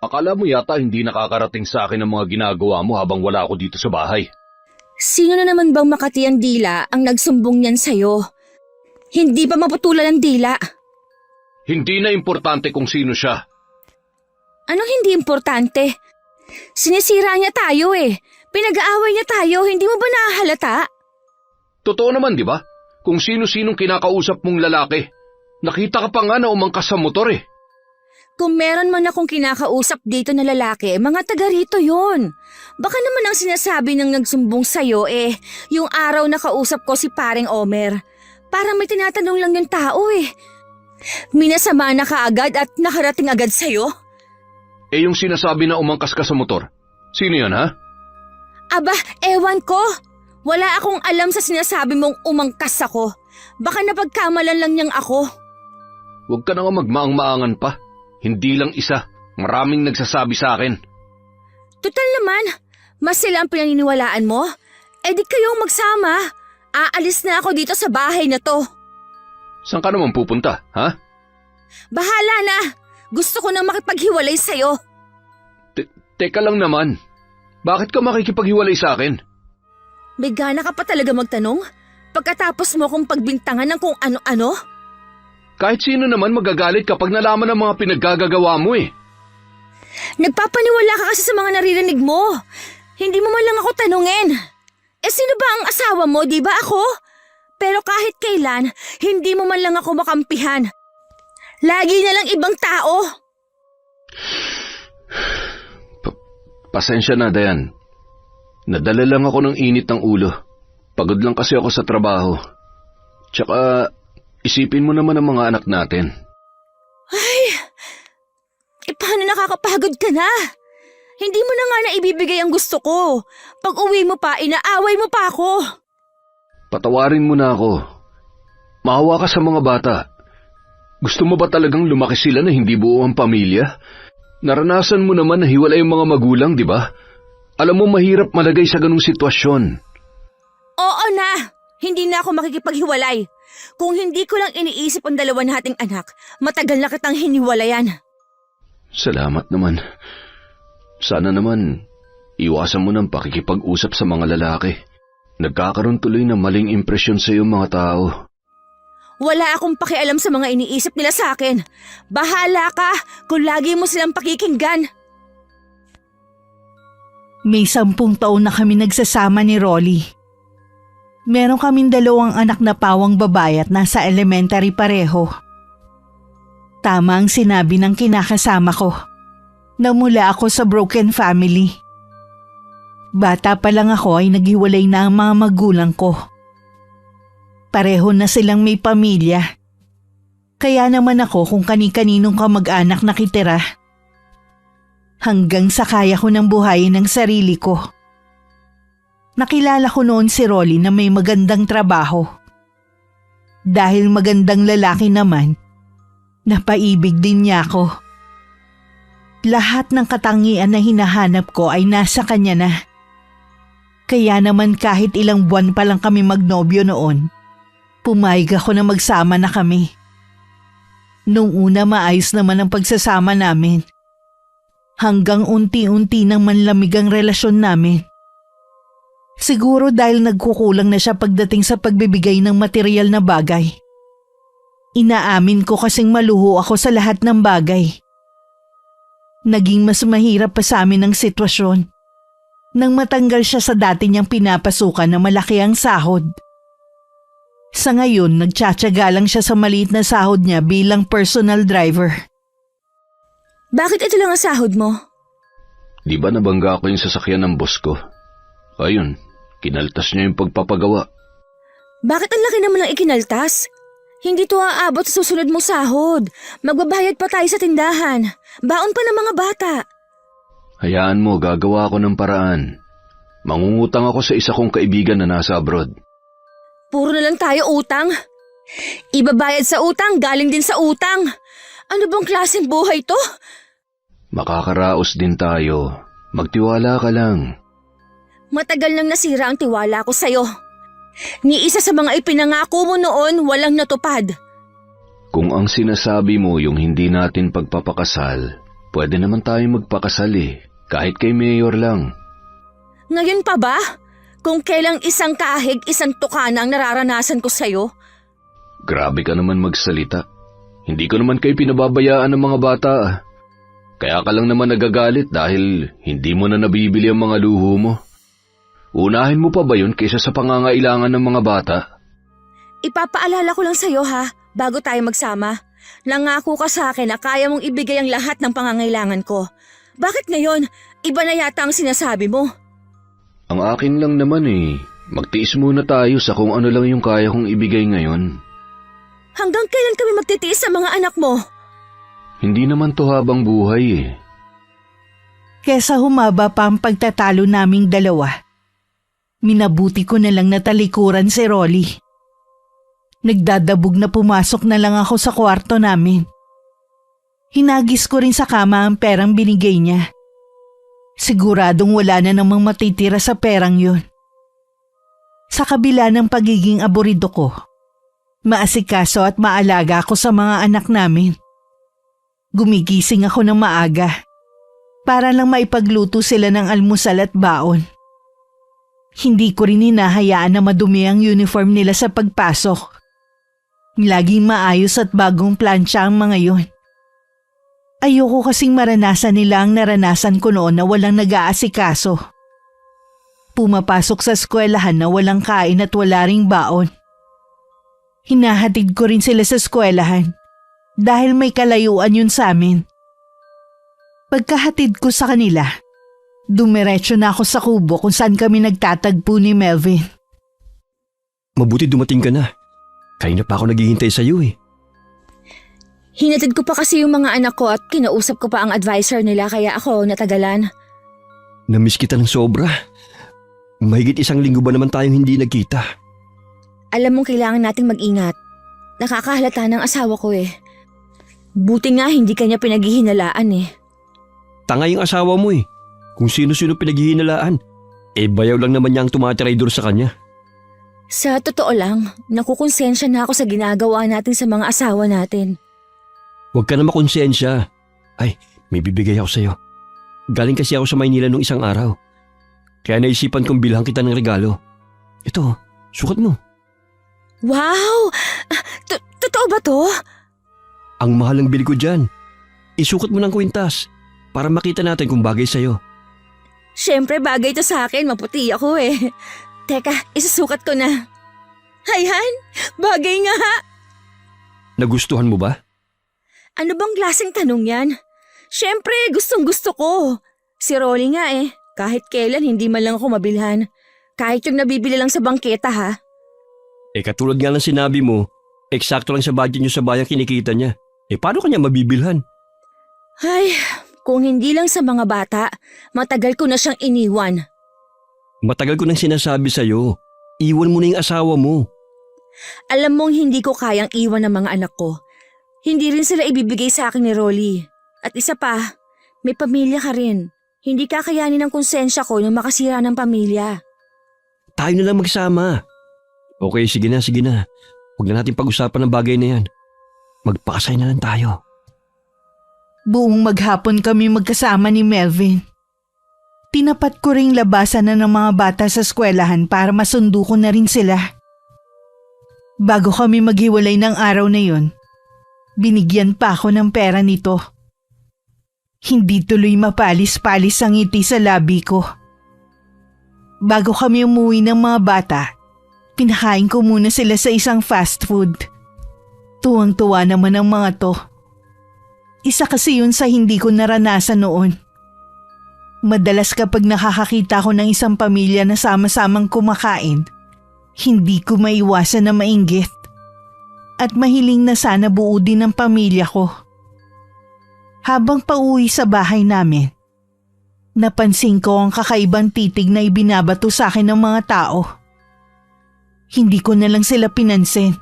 Akala mo yata hindi nakakarating sa akin ang mga ginagawa mo habang wala ako dito sa bahay. Sino na naman bang Makati ang dila ang nagsumbong niyan sa'yo? Hindi ba maputulan ang dila? Hindi na importante kung sino siya. Anong hindi importante? Sinisira niya tayo eh. Pinag-aaway niya tayo, hindi mo ba nahahalata? Totoo naman, di ba? Kung sino-sinong kinakausap mong lalaki. Nakita ka pa nga na umangkas sa motor eh. Kung meron man akong kinakausap dito na lalaki, mga taga rito yun. Baka naman ang sinasabi ng nagsumbong sa'yo yung araw na kausap ko si paring Omer. Parang may tinatanong lang yung tao eh. Minasama na kaagad at nakarating agad sa'yo? Yung sinasabi na umangkas ka sa motor, sino yan ha? Aba, ewan ko. Wala akong alam sa sinasabi mong umangkas ako. Baka napagkamalan lang niyang ako. Huwag ka na nga magmaang-maangan pa. Hindi lang isa. Maraming nagsasabi sa akin. Tutal naman, mas sila ang pinaniniwalaan mo? Di kayong magsama. Aalis na ako dito sa bahay na to. Saan ka naman pupunta, ha? Bahala na. Gusto ko nang makipaghiwalay sa'yo. Teka lang naman. Bakit ka makikipaghiwalay sa akin? May gana ka pa talaga magtanong? Pagkatapos mo kong pagbintangan ng kung ano-ano? Kahit sino naman magagalit kapag nalaman ng mga pinaggagawa mo eh. Nagpapaniwala ka kasi sa mga naririnig mo. Hindi mo man lang ako tanungin. Sino ba ang asawa mo, di ba ako? Pero kahit kailan, hindi mo man lang ako makampihan. Lagi na lang ibang tao. Pasensya na, Dayan. Nadala lang ako ng init ng ulo. Pagod lang kasi ako sa trabaho. Tsaka, isipin mo naman ang mga anak natin. Ay, paano nakakapagod ka na? Hindi mo na nga naibibigay ang gusto ko. Pag uwi mo pa, inaaway mo pa ako. Patawarin mo na ako. Maawa ka sa mga bata. Gusto mo ba talagang lumaki sila na hindi buo ang pamilya? Naranasan mo naman na hiwalay ang mga magulang, di ba? Alam mo mahirap malagay sa ganung sitwasyon. Oo na, hindi na ako makikipaghiwalay. Kung hindi ko lang iniisip ang dalawa nating anak, matagal na kitang hiniwalayan. Salamat naman. Sana naman, iwasan mo ng pakikipag-usap sa mga lalaki. Nagkakaroon tuloy ng maling impresyon sa iyo mga tao. Wala akong pakialam sa mga iniisip nila sa akin. Bahala ka kung lagi mo silang pakikinggan. May 10 taon na kami nagsasama ni Rolly. Meron kaming 2 anak na pawang babae at nasa elementary pareho. Tama ang sinabi ng kinakasama ko. Namula ako sa broken family. Bata pa lang ako ay naghiwalay na ang mga magulang ko. Pareho na silang may pamilya. Kaya naman ako kung kani-kaninong kamag-anak nakitira. Hanggang sa kaya ko ng buhayin ng sarili ko. Nakilala ko noon si Rolly na may magandang trabaho. Dahil magandang lalaki naman, napaibig din niya ako. Lahat ng katangian na hinahanap ko ay nasa kanya na. Kaya naman kahit ilang buwan pa lang kami magnobyo noon, pumayag ako na magsama na kami. Nung una maayos naman ang pagsasama namin. Hanggang unti-unti nang manlamig ang relasyon namin. Siguro dahil nagkukulang na siya pagdating sa pagbibigay ng material na bagay. Inaamin ko kasing maluho ako sa lahat ng bagay. Naging mas mahirap pa sa amin ang sitwasyon nang matanggal siya sa dati niyang pinapasukan na malaki ang sahod. Sa ngayon, nagtsatsaga lang siya sa maliit na sahod niya bilang personal driver. Bakit ito lang ang sahod mo? Di ba nabangga ko yung sasakyan ng boss ko? Ayun, kinaltas niya yung pagpapagawa. Bakit ang laki naman ng ikinaltas? Hindi to aabot sa susunod mong sahod. Magbabayad pa tayo sa tindahan. Baon pa ng mga bata. Hayaan mo, gagawa ako ng paraan. Mangungutang ako sa isa kong kaibigan na nasa abroad. Puro na lang tayo utang. Ibabayad sa utang, galing din sa utang. Ano bang klaseng buhay to? Makakaraos din tayo. Magtiwala ka lang. Matagal nang nasira ang tiwala ko sa'yo. Ni isa sa mga ipinangako mo noon, walang natupad. Kung ang sinasabi mo yung hindi natin pagpapakasal, Pwede naman tayo magpakasal kahit kay Mayor lang. Ngayon pa ba? Kung kailang isang kahig, isang tukana ang nararanasan ko sa'yo. Grabe ka naman magsalita. Hindi ko naman kayo pinababayaan ng mga bata. Kaya ka lang naman nagagalit dahil hindi mo na nabibili ang mga luho mo. Unahin mo pa ba yun kaysa sa pangangailangan ng mga bata? Ipapaalala ko lang sa'yo bago tayo magsama. Nangako ka sa akin na kaya mong ibigay ang lahat ng pangangailangan ko. Bakit ngayon, iba na yata ang sinasabi mo? Ang akin lang naman magtiis muna tayo sa kung ano lang yung kaya kong ibigay ngayon. Hanggang kailan kami magtitiis sa mga anak mo? Hindi naman to habang buhay Kesa humaba pa ang pagtatalo naming dalawa, minabuti ko na lang natalikuran si Rolly. Nagdadabog na pumasok na lang ako sa kwarto namin. Hinagis ko rin sa kama ang perang binigay niya. Siguradong wala na namang matitira sa perang yun. Sa kabila ng pagiging aburido ko, maasikaso at maalaga ako sa mga anak namin. Gumigising ako ng maaga para lang maipagluto sila ng almusal at baon. Hindi ko rin hinahayaan na madumi ang uniform nila sa pagpasok. Laging maayos at bagong plancha ang mga yun. Ayoko kasing maranasan nila ang naranasan ko noon na walang nag-aasikaso. Pumapasok sa eskwelahan na walang kain at wala ring baon. Hinahatid ko rin sila sa eskwelahan dahil may kalayuan yun sa amin. Pagkahatid ko sa kanila, dumiretso na ako sa kubo kung saan kami nagtatagpo ni Melvin. Mabuti dumating ka na. Kanina pa ako naghihintay sa iyo Hinatid ko pa kasi yung mga anak ko at kinausap ko pa ang advisor nila kaya ako natagalan. Namiss kita ng sobra. Mahigit 1 linggo ba naman tayong hindi nagkita? Alam mong kailangan nating mag-ingat. Nakakahalata ng asawa ko Buti nga hindi kanya pinaghihinalaan Tanga yung asawa mo Kung sino-sino pinaghihinalaan. Bayaw lang naman niya ang tumatirador sa kanya. Sa totoo lang, nakukonsensya na ako sa ginagawa natin sa mga asawa natin. Huwag ka na makonsensya. Ay, may bibigay ako sa'yo. Galing kasi ako sa Maynila nung isang araw. Kaya naisipan kong bilhan kita ng regalo. Ito, sukat mo. Wow! Totoo ba to? Ang mahal ng bili ko dyan. Isukat mo ng kwintas para makita natin kung bagay sa'yo. Siyempre bagay to sa akin, maputi ako Teka, isusukat ko na. Hayhan, bagay nga. Nagustuhan mo ba? Ano bang klaseng tanong yan? Siyempre, gustong gusto ko. Si Rolly nga kahit kailan hindi man lang ako mabilhan. Kahit yung nabibili lang sa bangketa Katulad nga ng sinabi mo, eksakto lang sa budget niyo sa bayang kinikita niya. Paano kanya mabibilhan? Ay, kung hindi lang sa mga bata, matagal ko na siyang iniwan. Matagal ko nang sinasabi sa'yo, iwan mo na yung asawa mo. Alam mong hindi ko kayang iwan ng mga anak ko. Hindi rin sila ibibigay sa akin ni Rolly. At isa pa, may pamilya ka rin. Hindi kakayanin ng konsensya ko na makasira ng pamilya. Tayo na lang magsama. Okay, sige na. Huwag na natin pag-usapan ng bagay na yan. Magpakasay na lang tayo. Buong maghapon kami magkasama ni Melvin. Tinapat ko ring labasan na ng mga bata sa eskwelahan para masundo ko na rin sila. Bago kami maghiwalay ng araw na yun, binigyan pa ako ng pera nito. Hindi tuloy mapalis-palis ang ngiti sa labi ko. Bago kami umuwi ng mga bata, pinakain ko muna sila sa isang fast food. Tuwang-tuwa naman ang mga to. Isa kasi yun sa hindi ko naranasan noon. Madalas kapag nakakakita ko ng isang pamilya na sama-samang kumakain, hindi ko maiwasan na mainggit. At mahiling na sana buo din ang pamilya ko. Habang pauwi sa bahay namin, napansin ko ang kakaibang titig na ibinabato sa akin ng mga tao. Hindi ko na lang sila pinansin.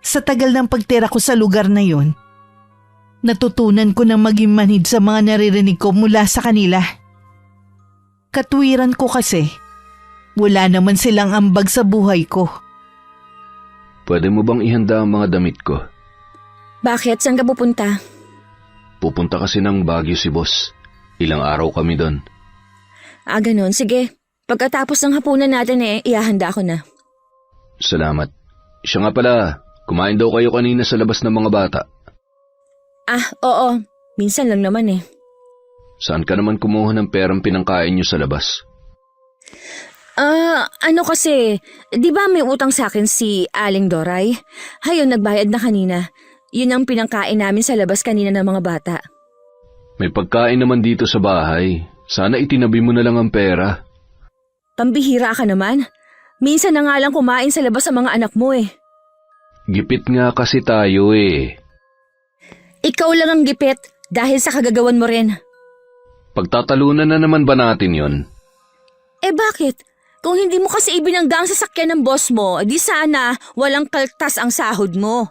Sa tagal ng pagtira ko sa lugar na yun, natutunan ko na maging manhid sa mga naririnig ko mula sa kanila. Katwiran ko kasi, wala naman silang ambag sa buhay ko. Pwede mo bang ihanda ang mga damit ko? Bakit? Saan ka pupunta? Pupunta kasi ng Baguio si boss. Ilang araw kami doon. Ganun. Sige. Pagkatapos ng hapunan natin ihahanda ko na. Salamat. Siya nga pala, kumain daw kayo kanina sa labas ng mga bata. Oo. Minsan lang naman Saan ka naman kumuha ng perang pinangkain niyo sa labas? Ano kasi, di ba may utang sa akin si Aling Doray? Hayon, nagbayad na kanina. Yun ang pinangkain namin sa labas kanina ng mga bata. May pagkain naman dito sa bahay. Sana itinabi mo na lang ang pera. Pambihira ka naman. Minsan na nga lang kumain sa labas sa mga anak mo Gipit nga kasi tayo Ikaw lang ang gipit dahil sa kagagawan mo rin. Pagtatalunan na naman ba natin yon? Bakit? Kung hindi mo kasi ibinangga ang sasakyan ng boss mo, di sana walang kaltas ang sahod mo.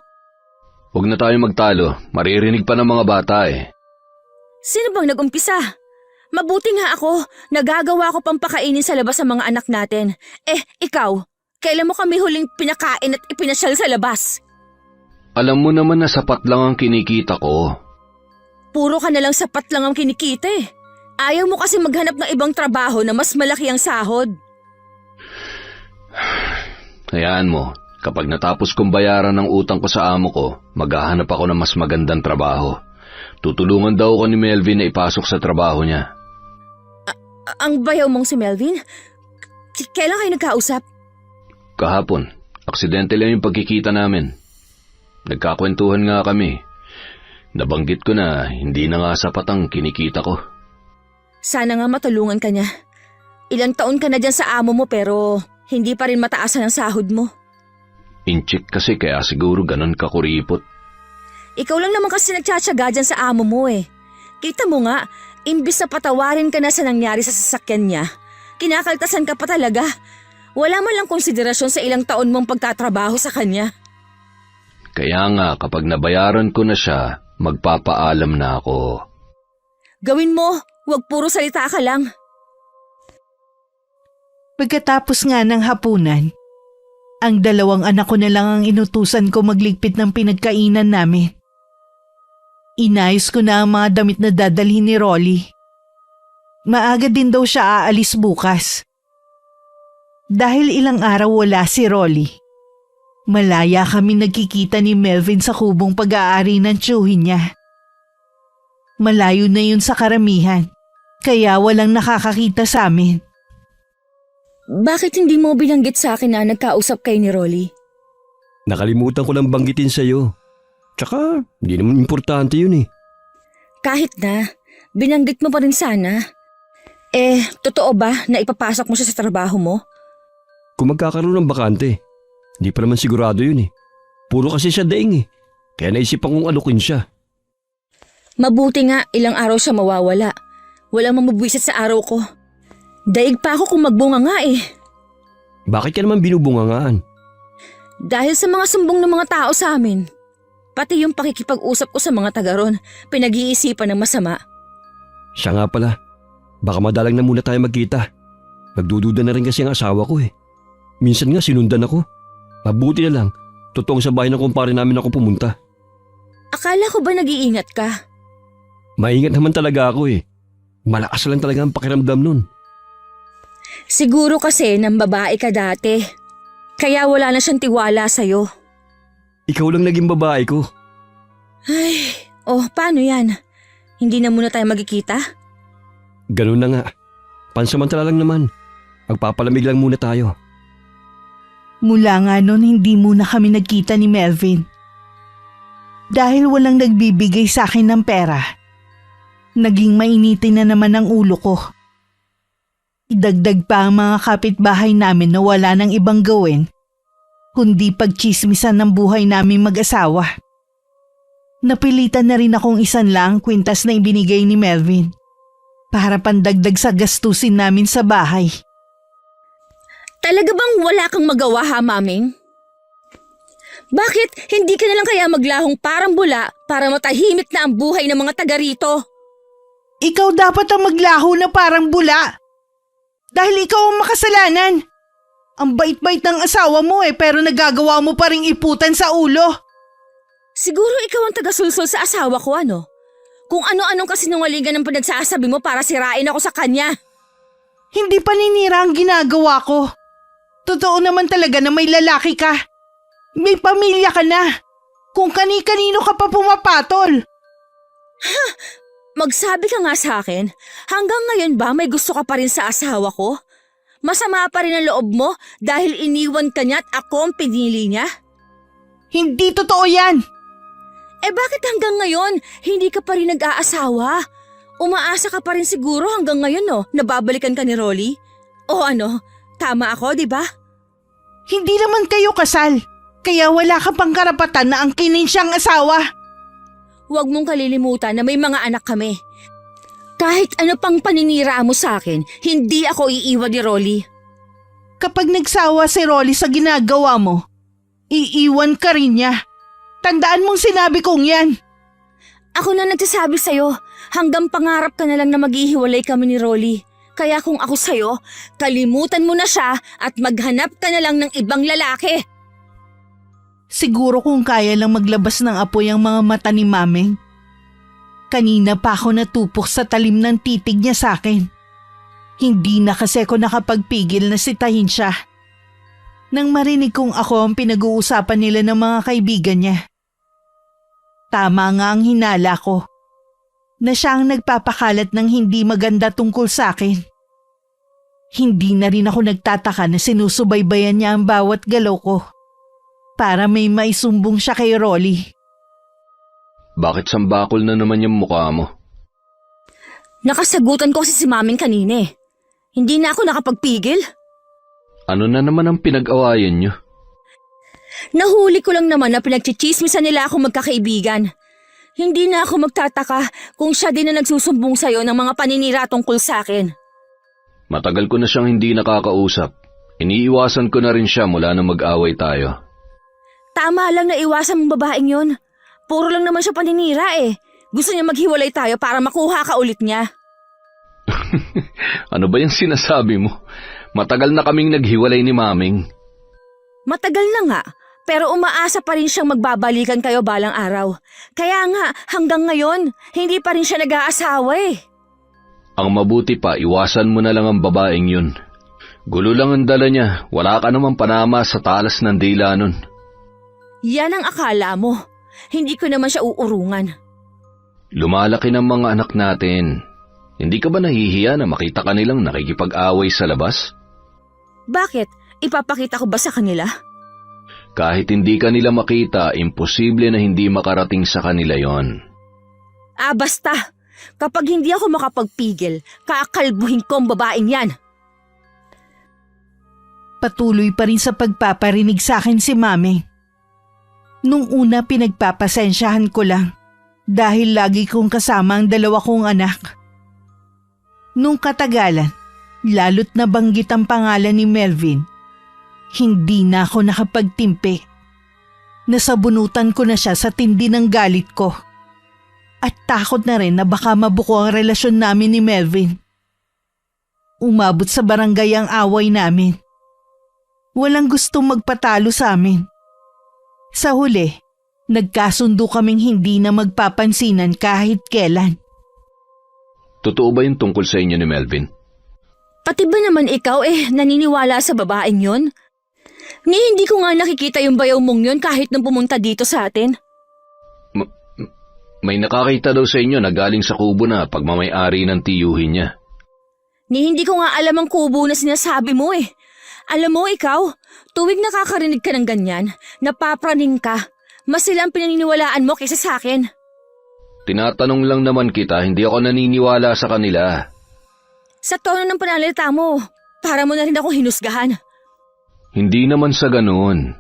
Huwag na tayo magtalo. Maririnig pa ng mga bata Sino bang nag-umpisa? Mabuti nga ako, nagagawa ko pang pakainin sa labas sa mga anak natin. Ikaw, kailan mo kami huling pinakain at ipinasyal sa labas? Alam mo naman na sapat lang ang kinikita ko. Puro ka na lang sapat lang ang kinikita Ayaw mo kasi maghanap ng ibang trabaho na mas malaki ang sahod. Hayaan mo, kapag natapos kong bayaran ng utang ko sa amo ko, maghahanap ako ng mas magandang trabaho. Tutulungan daw ko ni Melvin na ipasok sa trabaho niya. Ang bayaw mong si Melvin? Kailan kayo nagkausap? Kahapon, aksidente lang yung pagkikita namin. Nagkakwentuhan nga kami. Nabanggit ko na hindi na nga sapat ang kinikita ko. Sana nga matulungan ka niya. Ilang taon ka na dyan sa amo mo pero hindi pa rin mataasan ang sahod mo. Incheck kasi kaya siguro ganun ka kuripot. Ikaw lang naman kasi nagtsatsaga dyan sa amo mo Kita mo nga, imbis na patawarin ka na sa nangyari sa sasakyan niya, kinakaltasan ka pa talaga. Wala man lang konsiderasyon sa ilang taon mong pagtatrabaho sa kanya. Kaya nga kapag nabayaran ko na siya, magpapaalam na ako. Gawin mo, huwag puro salita ka lang. Pagkatapos nga ng hapunan, ang dalawang anak ko na lang ang inutusan ko magligpit ng pinagkainan namin. Inayos ko na ang mga damit na dadalhin ni Rolly. Maaga din daw siya aalis bukas. Dahil ilang araw wala si Rolly, malaya kami nagkikita ni Melvin sa kubong pag-aari ng tiyuhin niya. Malayo na yun sa karamihan, kaya walang nakakakita sa amin. Bakit hindi mo binanggit sa akin na nagkausap kayo ni Rolly? Nakalimutan ko lang banggitin sa'yo. Tsaka, hindi naman importante yun Kahit na, binanggit mo pa rin sana. Totoo ba na ipapasok mo siya sa trabaho mo? Kung magkakaroon ng bakante, hindi pa naman sigurado yun Puro kasi siya daing Kaya naisipan kong alukin siya. Mabuti nga ilang araw siya mawawala. Walang mamabwisit sa araw ko. Daig pa ako kung magbunga nga Bakit ka naman binubungangaan? Dahil sa mga sumbong ng mga tao sa amin. Pati yung pakikipag-usap ko sa mga taga ron, pinag-iisipan ng masama. Siya nga pala, baka madalang na muna tayo magkita. Nagdududa na rin kasi ang asawa ko Minsan nga sinundan ako. Mabuti na lang, totoong sa bahay ng kumpare namin ako pumunta. Akala ko ba nag-iingat ka? Maingat naman talaga ako Malakas lang talaga ang pakiramdam nun. Siguro kasi nang babae ka dati. Kaya wala na siyang tiwala sa'yo. Ikaw lang naging babae ko. Paano yan? Hindi na muna tayo magkikita? Ganun na nga. Pansamantala lang naman. Magpapalamig lang muna tayo. Mula nga noon hindi muna kami nagkita ni Melvin. Dahil walang nagbibigay sa akin ng pera, naging mainitin na naman ang ulo ko. Idagdag pa ang mga kapitbahay namin na wala nang ibang gawin, kundi pagtsismisan ng buhay naming mag-asawa. Napilitan na rin akong isan lang kwintas na ibinigay ni Melvin para pandagdag sa gastusin namin sa bahay. Talaga bang wala kang magawa maming? Bakit hindi ka na lang kaya maglahong parang bula para matahimik na ang buhay ng mga taga rito? Ikaw dapat ang maglaho na parang bula. Dahil ikaw ang makasalanan. Ang bait-bait ng asawa mo pero nagagawa mo pa ring iputan sa ulo. Siguro ikaw ang taga-sulsol sa asawa ko Kung ano-anong kasinungalingan ang pinagsasabi mo para sirain ako sa kanya. Hindi paninira ang ginagawa ko. Totoo naman talaga na may lalaki ka. May pamilya ka na. Kung kani-kanino ka pa pumapatol. Magsabi ka nga sa akin, hanggang ngayon ba may gusto ka pa rin sa asawa ko? Masama pa rin ang loob mo dahil iniwan ka niya at ako ang pinili niya? Hindi totoo yan. Eh bakit hanggang ngayon hindi ka pa rin nag-aasawa? Umaasa ka pa rin siguro hanggang ngayon no, nababalikan ka ni Rolly? O ano, tama ako, di ba? Hindi naman kayo kasal. Kaya wala ka pang karapatan na angkinin siyang asawa. Huwag mong kalilimutan na may mga anak kami. Kahit ano pang paninira mo sa akin, hindi ako iiwan ni Rolly. Kapag nagsawa si Rolly sa ginagawa mo, iiwan ka rin niya. Tandaan mong sinabi kong yan. Ako na nagsasabi sa'yo, hanggang pangarap ka na lang na maghihiwalay kami ni Rolly. Kaya kung ako sa'yo, kalimutan mo na siya at maghanap ka na lang ng ibang lalaki. Siguro kung kaya lang maglabas ng apoy ang mga mata ni Mameng. Kanina pa ako natupok sa talim ng titig niya sa akin. Hindi na kasi ako nakapagpigil na sitahin siya. Nang marinig kong ako ang pinag-uusapan nila ng mga kaibigan niya. Tama nga ang hinala ko. Na siya ang nagpapakalat ng hindi maganda tungkol sa akin. Hindi na rin ako nagtataka na sinusubaybayan niya ang bawat galaw ko. Para may maisumbong siya kay Rolly. Bakit sambakol na naman yung mukha mo? Nakasagutan ko si Maming kanina eh. Hindi na ako nakapagpigil. Ano na naman ang pinag-awayan niyo? Nahuli ko lang naman na pinagchichismisan nila ako magkakaibigan. Hindi na ako magtataka kung siya din na nagsusumbong sa'yo ng mga paninira tungkol sa akin. Matagal ko na siyang hindi nakakausap. Iniiwasan ko na rin siya mula na mag-away tayo. Tama lang na iwasan mong babaeng yun. Puro lang naman siya paninira eh. Gusto niya maghiwalay tayo para makuha ka ulit niya. Ano ba yung sinasabi mo? Matagal na kaming naghiwalay ni Maming. Matagal na nga, pero umaasa pa rin siyang magbabalikan kayo balang araw. Kaya nga, hanggang ngayon, hindi pa rin siya nag-aasawa eh. Ang mabuti pa, iwasan mo na lang ang babaeng yun. Gulo lang ang dala niya, wala ka namang panama sa talas ng dila nun. Yan ang akala mo. Hindi ko naman siya uurungan. Lumalaki ng mga anak natin. Hindi ka ba nahihiya na makita ka nilang nakikipag-away sa labas? Bakit? Ipapakita ko ba sa kanila? Kahit hindi ka nila makita, imposible na hindi makarating sa kanila yon. Basta. Kapag hindi ako makapagpigil, kakalbuhin ko ang babaeng yan. Patuloy pa rin sa pagpaparinig sa akin si Mami. Nung una pinagpapasensyahan ko lang dahil lagi kong kasama ang dalawa kong anak. Nung katagalan, lalo't nabanggit ang pangalan ni Melvin, hindi na ako nakapagtimpi. Nasabunutan ko na siya sa tindi ng galit ko. At takot na rin na baka mabuko ang relasyon namin ni Melvin. Umabot sa barangay ang away namin. Walang gustong magpatalo sa amin. Sa huli, nagkasundo kaming hindi na magpapansinan kahit kailan. Totoo ba yung tungkol sa inyo ni Melvin? Pati ba naman ikaw naniniwala sa babaeng yun? Ni hindi ko nga nakikita yung bayaw mong yun kahit nung pumunta dito sa atin. May nakakita daw sa inyo na galing sa kubo na pagmamay-ari ng tiyuhin niya. Ni hindi ko nga alam ang kubo na sinasabi mo eh. Alam mo ikaw, tuwing nakakarinig ka ng ganyan, napapraning ka. Mas sila ang pinaniniwalaan mo kaysa sa akin. Tinatanong lang naman kita, hindi ako naniniwala sa kanila. Sa tono ng pananalita mo, para mo na rin ako hinusgahan. Hindi naman sa ganoon.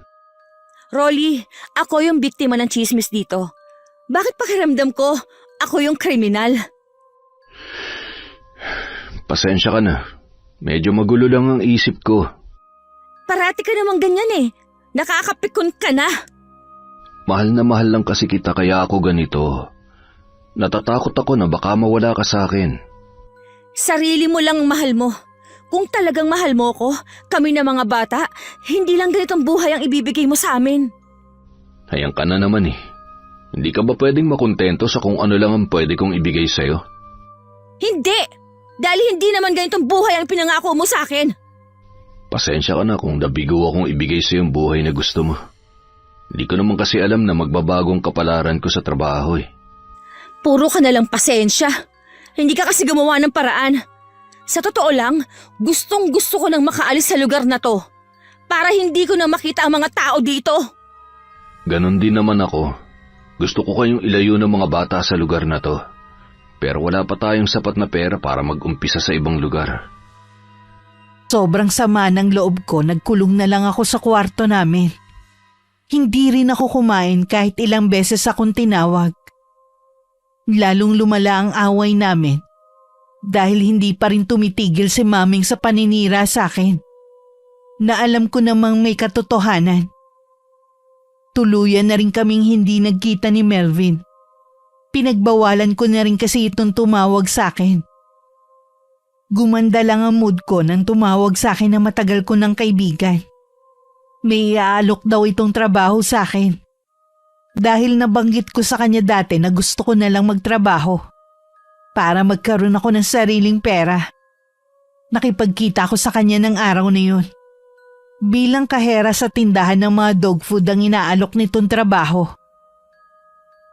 Rolly, ako yung biktima ng chismis dito. Bakit pakiramdam ko, ako yung kriminal? Pasensya ka na. Medyo magulo lang ang isip ko. Parati ka namang ganyan eh. Nakakapikon ka na. Mahal na mahal lang kasi kita kaya ako ganito. Natatakot ako na baka mawala ka sa akin. Sarili mo lang ang mahal mo. Kung talagang mahal mo ko, kami na mga bata, hindi lang ganitong buhay ang ibibigay mo sa amin. Hayang ka na naman eh. Hindi ka ba pwedeng makontento sa kung ano lang ang pwede kong ibigay sa'yo? Hindi! Dahil hindi naman ganitong buhay ang pinangako mo sa akin. Pasensya ka na kung nabigo akong ibigay sa'yo yung buhay na gusto mo. Hindi ko naman kasi alam na magbabagong kapalaran ko sa trabaho eh. Puro ka nalang pasensya. Hindi ka kasi gumawa ng paraan. Sa totoo lang, gustong gusto ko nang makaalis sa lugar na to. Para hindi ko na makita ang mga tao dito. Ganon din naman ako. Gusto ko kayong ilayo ng mga bata sa lugar na to. Pero wala pa tayong sapat na pera para mag-umpisa sa ibang lugar. Sobrang sama ng loob ko, nagkulong na lang ako sa kwarto namin. Hindi rin ako kumain kahit ilang beses akong tinawag. Lalong lumala ang away namin dahil hindi pa rin tumitigil si Maming sa paninira sa akin. Na alam ko namang may katotohanan. Tuluyan na rin kaming hindi nagkita ni Melvin. Pinagbawalan ko na rin kasi itong tumawag sa akin. Gumanda lang ang mood ko nang tumawag sa akin na matagal ko ng kaibigan. May iaalok daw itong trabaho sa akin. Dahil nabanggit ko sa kanya dati na gusto ko na lang magtrabaho para magkaroon ako ng sariling pera. Nakipagkita ko sa kanya ng araw na yun. Bilang kahera sa tindahan ng mga dog food ang inaalok nitong trabaho.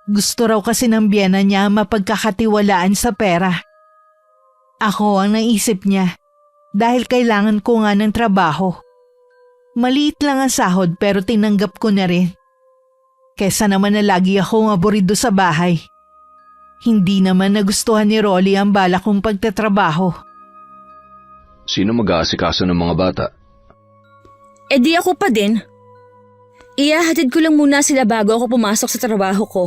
Gusto raw kasi ng biyena niya mapagkakatiwalaan sa pera. Ako ang naisip niya dahil kailangan ko nga ng trabaho. Maliit lang ang sahod pero tinanggap ko na rin. Kesa naman na lagi akong aborido sa bahay. Hindi naman nagustuhan ni Rolly ang balak kong pagtatrabaho. Sino mag-aasikaso ng mga bata? Eh di ako pa din. Iyahatid ko lang muna sila bago ako pumasok sa trabaho ko.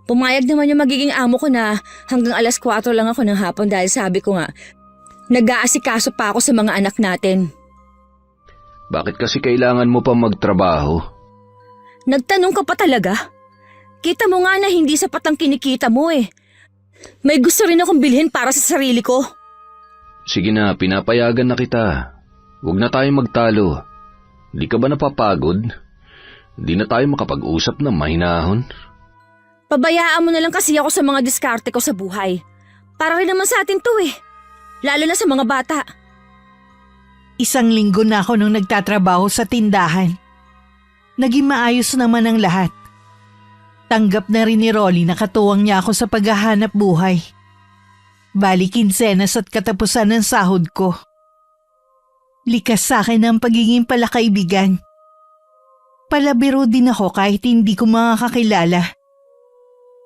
Pumayag naman yung magiging amo ko na hanggang 4:00 lang ako ng hapon dahil sabi ko nga, nag-aasikaso pa ako sa mga anak natin. Bakit kasi kailangan mo pa magtrabaho? Nagtanong ka pa talaga? Kita mo nga na hindi sapat ang kinikita mo eh. May gusto rin akong bilhin para sa sarili ko. Sige na, pinapayagan na kita. Huwag na tayong magtalo. Di ka ba napapagod? Di na tayo makapag-usap na mahinahon. Pabayaan mo na lang kasi ako sa mga diskarte ko sa buhay. Para rin naman sa atin to eh. Lalo na sa mga bata. 1 linggo na ako nung nagtatrabaho sa tindahan. Naging maayos naman ang lahat. Tanggap na rin ni Rolly na katuwang niya ako sa paghahanap buhay. Bali kinsenas at katapusan ng sahod ko. Likas sa akin ang pagiging palakaibigan. Palabiro din ako kahit hindi ko makakakilala.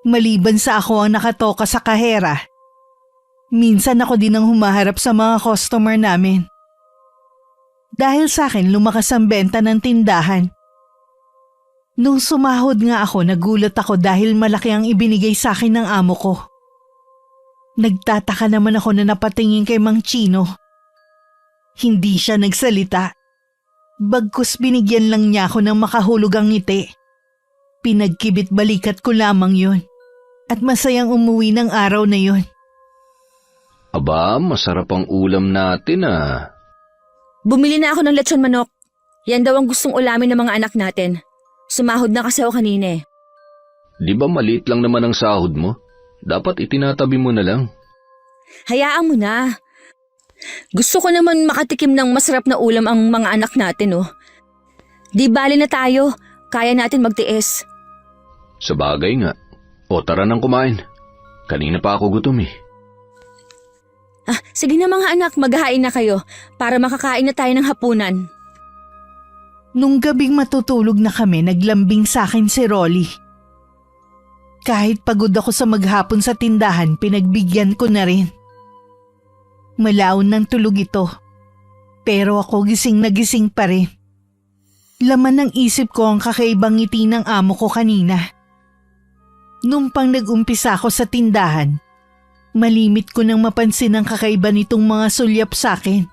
Maliban sa ako ang nakatoka sa kahera, minsan ako din ang humaharap sa mga customer namin. Dahil sa akin lumakas ang benta ng tindahan. Nung sumahod nga ako, nagulat ako dahil malaki ang ibinigay sa akin ng amo ko. Nagtataka naman ako na napatingin kay Mang Chino. Hindi siya nagsalita. Bagkus binigyan lang niya ako ng makahulog ang ngiti. Pinagkibit balikat ko lamang yun. At masayang umuwi ng araw na yun. Aba, masarap ang ulam natin ah. Bumili na ako ng lechon manok. Yan daw ang gustong ulamin ng mga anak natin. Sumahod na kasi ako kanina eh. Di ba maliit lang naman ang sahod mo? Dapat itinatabi mo na lang. Hayaan mo na. Gusto ko naman makatikim ng masarap na ulam ang mga anak natin oh. Di bali na tayo. Kaya natin magtiis. Sa bagay nga. O tara nang kumain. Kanina pa ako gutom eh. Sige na mga anak, maghahain na kayo para makakain na tayo ng hapunan. Nung gabing matutulog na kami, naglambing sa akin si Rolly. Kahit pagod ako sa maghapon sa tindahan, pinagbigyan ko na rin. Malaon ng tulog ito, pero ako gising na gising pa rin. Laman ng isip ko ang kakaibang ngiti ng amo ko kanina. Nung pang nag-umpisa ako sa tindahan, malimit ko nang mapansin ang kakaiba nitong mga sulyap sa akin.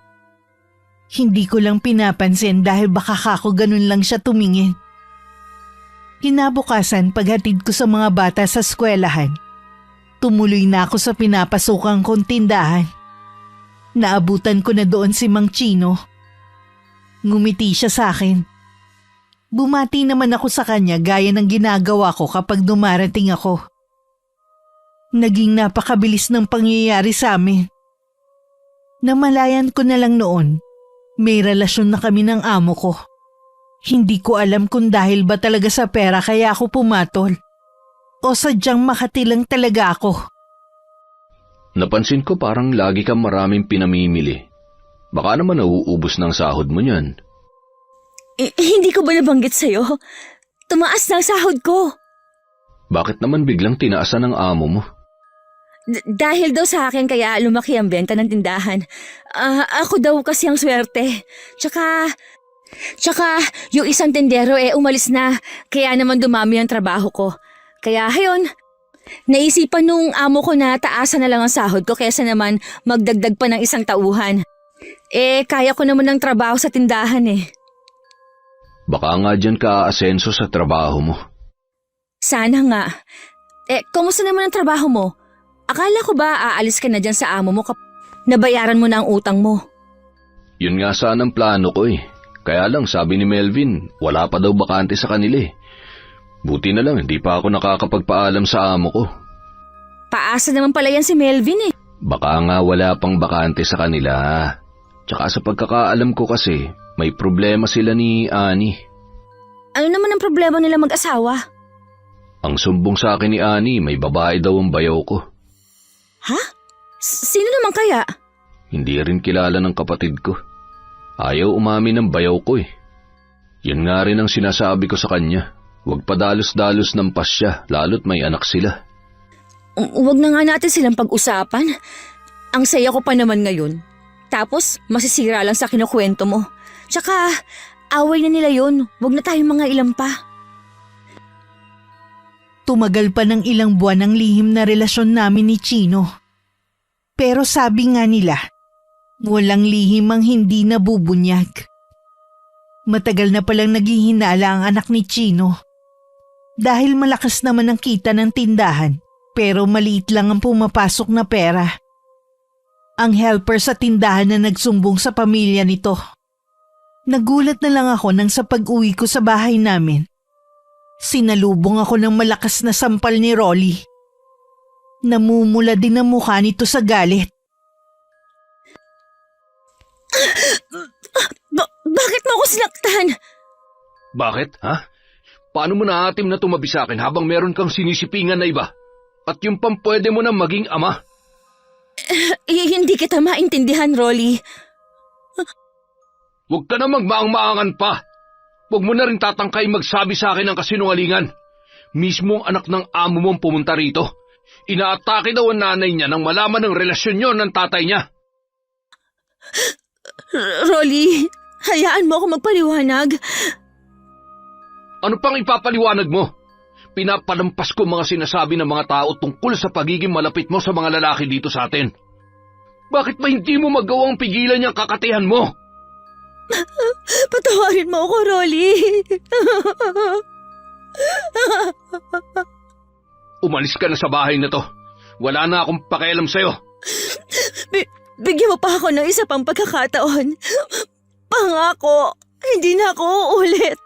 Hindi ko lang pinapansin dahil baka kako ganun lang siya tumingin. Kinabukasan paghatid ko sa mga bata sa eskwelahan, tumuloy na ako sa pinapasukan kong tindahan. Naabutan ko na doon si Mang Chino. Ngumiti siya sa akin. Bumati naman ako sa kanya gaya ng ginagawa ko kapag dumarating ako. Naging napakabilis ng pangyayari sa amin. Namalayan ko na lang noon, may relasyon na kami ng amo ko. Hindi ko alam kung dahil ba talaga sa pera kaya ako pumatol o sadyang makati lang talaga ako. Napansin ko parang lagi kang maraming pinamimili. Baka naman nauubos ng sahod mo niyan. Hindi ko ba nabanggit sa'yo? Tumaas na ang sahod ko. Bakit naman biglang tinaasan ng amo mo? Dahil daw sa akin kaya lumaki ang benta ng tindahan. Ako daw kasi ang swerte. Tsaka yung isang tindero umalis na, kaya naman dumami ang trabaho ko. Kaya hayon, naisipan nung amo ko na taasan na lang ang sahod ko kaysa naman magdagdag pa ng isang tauhan. Kaya ko naman ng trabaho sa tindahan Baka nga dyan ka aasenso sa trabaho mo. Sana nga. Kumusta naman ang trabaho mo? Akala ko ba aalis ka na dyan sa amo mo nabayaran mo na ang utang mo? Yun nga sana ang plano ko Kaya lang sabi ni Melvin, wala pa daw bakante sa kanila Buti na lang hindi pa ako nakakapagpaalam sa amo ko. Paasa naman pala yan si Melvin Baka nga wala pang bakante sa kanila. Tsaka sa pagkakaalam ko kasi, may problema sila ni Annie. Ano naman ang problema nila mag-asawa? Ang sumbong sa akin ni Annie, may babae daw ang bayaw ko. Ha? Sino naman kaya? Hindi rin kilala ng kapatid ko. Ayaw umamin ng bayaw ko Yan nga rin ang sinasabi ko sa kanya. Huwag padalos-dalos ng pasya, lalo't may anak sila. Huwag na nga natin silang pag-usapan. Ang saya ko pa naman ngayon. Tapos, masisira lang sa kinukwento mo. Tsaka, away na nila yun. Huwag na tayong mga ilang pa. Tumagal pa ng ilang buwan ang lihim na relasyon namin ni Chino. Pero sabi nga nila, walang lihim ang hindi nabubunyag. Matagal na palang naghihinala ang anak ni Chino. Dahil malakas naman ang kita ng tindahan, pero maliit lang ang pumapasok na pera. Ang helper sa tindahan na nagsumbong sa pamilya nito. Nagulat na lang ako nang sa pag-uwi ko sa bahay namin. Sinalubong ako ng malakas na sampal ni Rolly. Namumula din ang mukha nito sa galit. Bakit mo ako sinaktan? Bakit, ha? Paano mo naatim na tumabi sa akin habang meron kang sinisipingan na iba? At yung pampwede mo na maging ama? Hindi kita maintindihan, Rolly. Huwag ka na magmaang-maangan pa. Huwag mo na rin tatangkay magsabi sa akin ng kasinungalingan. Mismong anak ng amo mong pumunta rito. Inaatake daw ang nanay niya nang malaman ng relasyon niyo ng tatay niya. Rolly, hayaan mo ako magpaliwanag. Ano pang ipapaliwanag mo? Pinapalampas ko mga sinasabi ng mga tao tungkol sa pagiging malapit mo sa mga lalaki dito sa atin. Bakit ba hindi mo magawang pigilan niyang kakatihan mo? Patawarin mo ako, Rolly. Umalis ka na sa bahay na to. Wala na akong pakialam sa'yo. Bigyan mo pa ako ng isa pang pagkakataon. Pangako, hindi na ako uulit.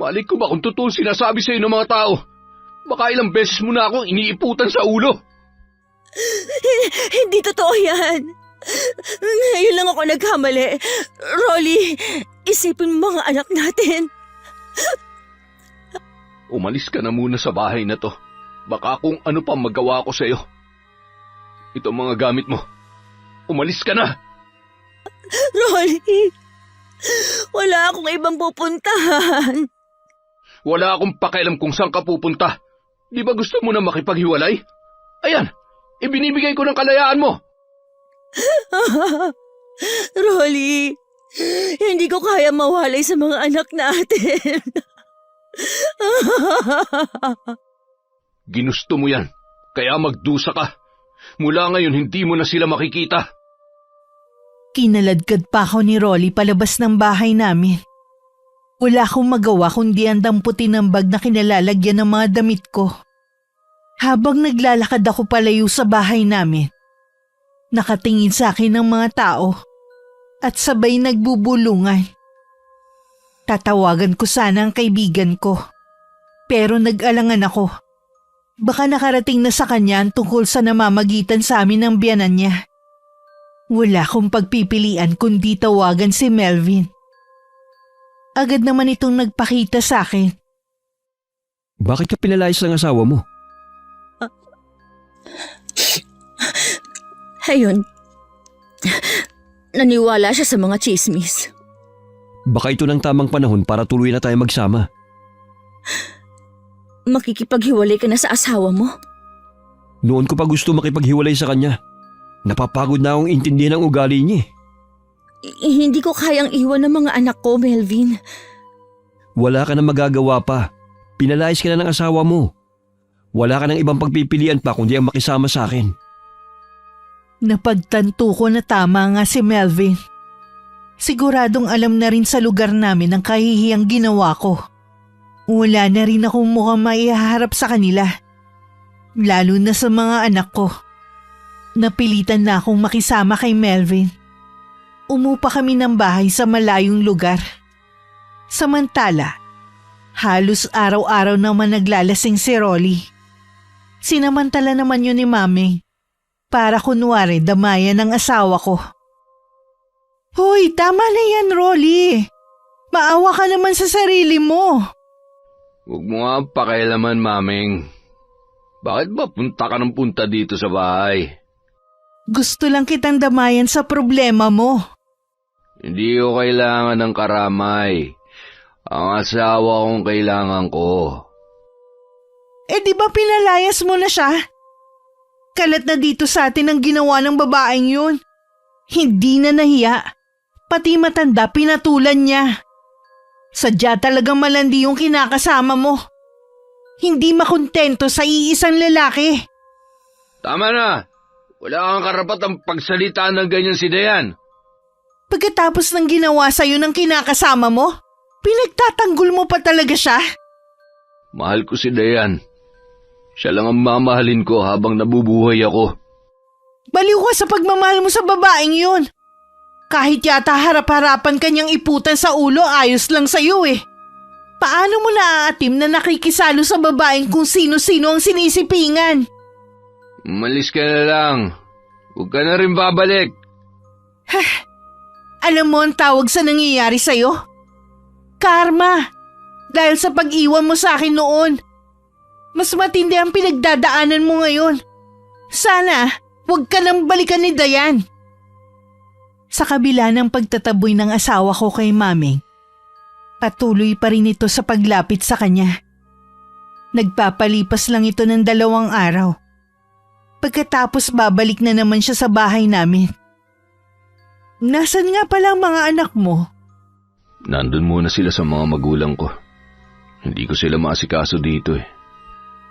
Malik ko ba kung totoo sinasabi sa'yo ng mga tao? Baka ilang beses mo na akong iniiputan sa ulo. Hindi totoo yan. Ngayon lang ako nagkamali. Rolly, isipin mo mga anak natin. Umalis ka na muna sa bahay na to. Baka kung ano pa magawa ko sa'yo. Ito mga gamit mo. Umalis ka na. Rolly, wala akong ibang pupuntahan. Wala akong pakialam kung saan ka pupunta. Di ba gusto mo na makipaghiwalay? Ayan, ibinibigay ko ng kalayaan mo. Rolly, hindi ko kaya mawalay sa mga anak natin. Ginusto mo yan, kaya magdusa ka. Mula ngayon hindi mo na sila makikita. Kinaladkad pa ako ni Rolly palabas ng bahay namin. Wala akong magawa kundi ang damputin ng bag na kinalalagyan ng mga damit ko. Habang naglalakad ako palayo sa bahay namin, nakatingin sa akin ng mga tao at sabay nagbubulungan. Tatawagan ko sana ang kaibigan ko. Pero nag-alangan ako. Baka nakarating na sa kanya ang tungkol sa namamagitan sa amin ng biyanan niya. Wala akong pagpipilian kundi tawagan si Melvin. Agad naman itong nagpakita sa akin. Bakit ka pinalayas ng asawa mo? Ayun. Naniwala siya sa mga chismis. Baka ito ng tamang panahon para tuloy na tayo magsama. Makikipaghiwalay ka na sa asawa mo? Noon ko pa gusto makipaghiwalay sa kanya. Napapagod na akong intindihan ang ugali niya. Hindi ko kayang iwan ng mga anak ko, Melvin. Wala ka na magagawa pa. Pinalayas ka na ng asawa mo. Wala ka ng ibang pagpipilian pa kundi ang makisama sa akin. Napagtanto ko na tama nga si Melvin. Siguradong alam na rin sa lugar namin ang kahihiyang ginawa ko. Wala na rin akong mukhang maiharap sa kanila. Lalo na sa mga anak ko. Napilitan na akong makisama kay Melvin. Umupa kami ng bahay sa malayong lugar. Samantala, halos araw-araw naman naglalasing si Rolly. Sinamantala naman yun ni Mami para kunwari damayan ng asawa ko. Hoy, tama na yan, Rolly. Maawa ka naman sa sarili mo. Huwag mo nga pakialaman, Maming. Bakit ba punta ka ng punta dito sa bahay? Gusto lang kitang damayan sa problema mo. Hindi ko kailangan ng karamay. Ang asawa kong kailangan ko. Di ba pinalayas mo na siya? Kalat na dito sa atin ang ginawa ng babaeng yun. Hindi na nahiya. Pati matanda pinatulan niya. Sadya talagang malandi yung kinakasama mo. Hindi makontento sa iisang lalaki. Tama na! Wala kang karapatang pagsalita ng ganyan si Dayan. Pagkatapos ng ginawa sa'yo ng kinakasama mo, pinagtatanggol mo pa talaga siya? Mahal ko si Dayan. Siya lang ang mamahalin ko habang nabubuhay ako. Baliw ka sa pagmamahal mo sa babaeng yun. Kahit yata harap-harapan kanyang iputan sa ulo, ayos lang sa'yo eh. Paano mo naaatim na nakikisalo sa babaeng kung sino-sino ang sinisipingan? Umalis ka na lang. Huwag ka na rin babalik. Alam mo ang tawag sa nangyayari sa'yo? Karma. Dahil sa pag-iwan mo sa akin noon. Mas matindi ang pinagdadaanan mo ngayon. Sana, huwag ka nang balikan ni Dayan. Sa kabila ng pagtataboy ng asawa ko kay Maming, patuloy pa rin ito sa paglapit sa kanya. Nagpapalipas lang ito ng 2 araw. Pagkatapos babalik na naman siya sa bahay namin. Nasaan nga pala ang mga anak mo? Nandun muna sila sa mga magulang ko. Hindi ko sila maasikaso dito eh.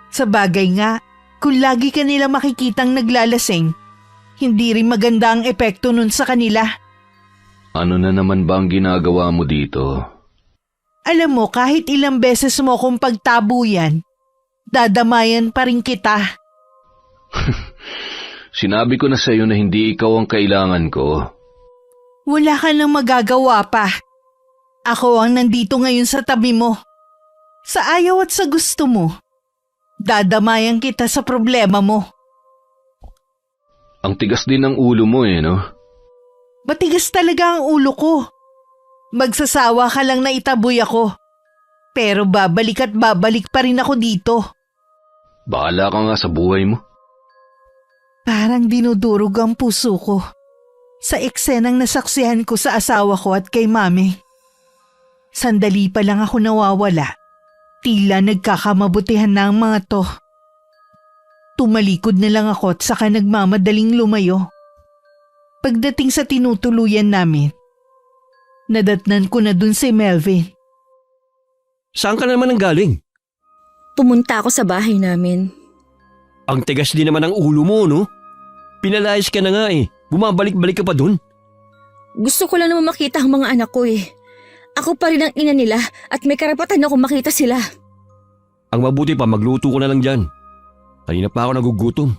Sa bagay nga, kung lagi ka nila makikitang naglalasing, hindi rin maganda ang epekto nun sa kanila. Ano na naman ba ang ginagawa mo dito? Alam mo, kahit ilang beses mo kung pagtabuyan, dadamayan pa rin kita. Sinabi ko na sa'yo na hindi ikaw ang kailangan ko. Wala ka nang magagawa pa. Ako ang nandito ngayon sa tabi mo. Sa ayaw at sa gusto mo, dadamayan kita sa problema mo. Ang tigas din ng ulo mo eh, no? Matigas talaga ang ulo ko. Magsasawa ka lang na itaboy ako. Pero babalik at babalik pa rin ako dito. Bahala ka nga sa buhay mo. Parang dinudurog ang puso ko sa eksenang nasaksihan ko sa asawa ko at kay Mami. Sandali pa lang ako nawawala. Tila nagkakamabutihan na ang mga to. Tumalikod na lang ako at saka nagmamadaling lumayo. Pagdating sa tinutuluyan namin, nadatnan ko na dun si Melvin. Saan ka naman ang galing? Pumunta ako sa bahay namin. Ang tigas din naman ang ulo mo, no? Pinalayas ka na nga eh. Bumabalik-balik ka pa dun. Gusto ko lang naman makita ang mga anak ko eh. Ako pa rin ang ina nila at may karapatan ako makita sila. Ang mabuti pa, magluto ko na lang dyan. Kanina pa ako nagugutom.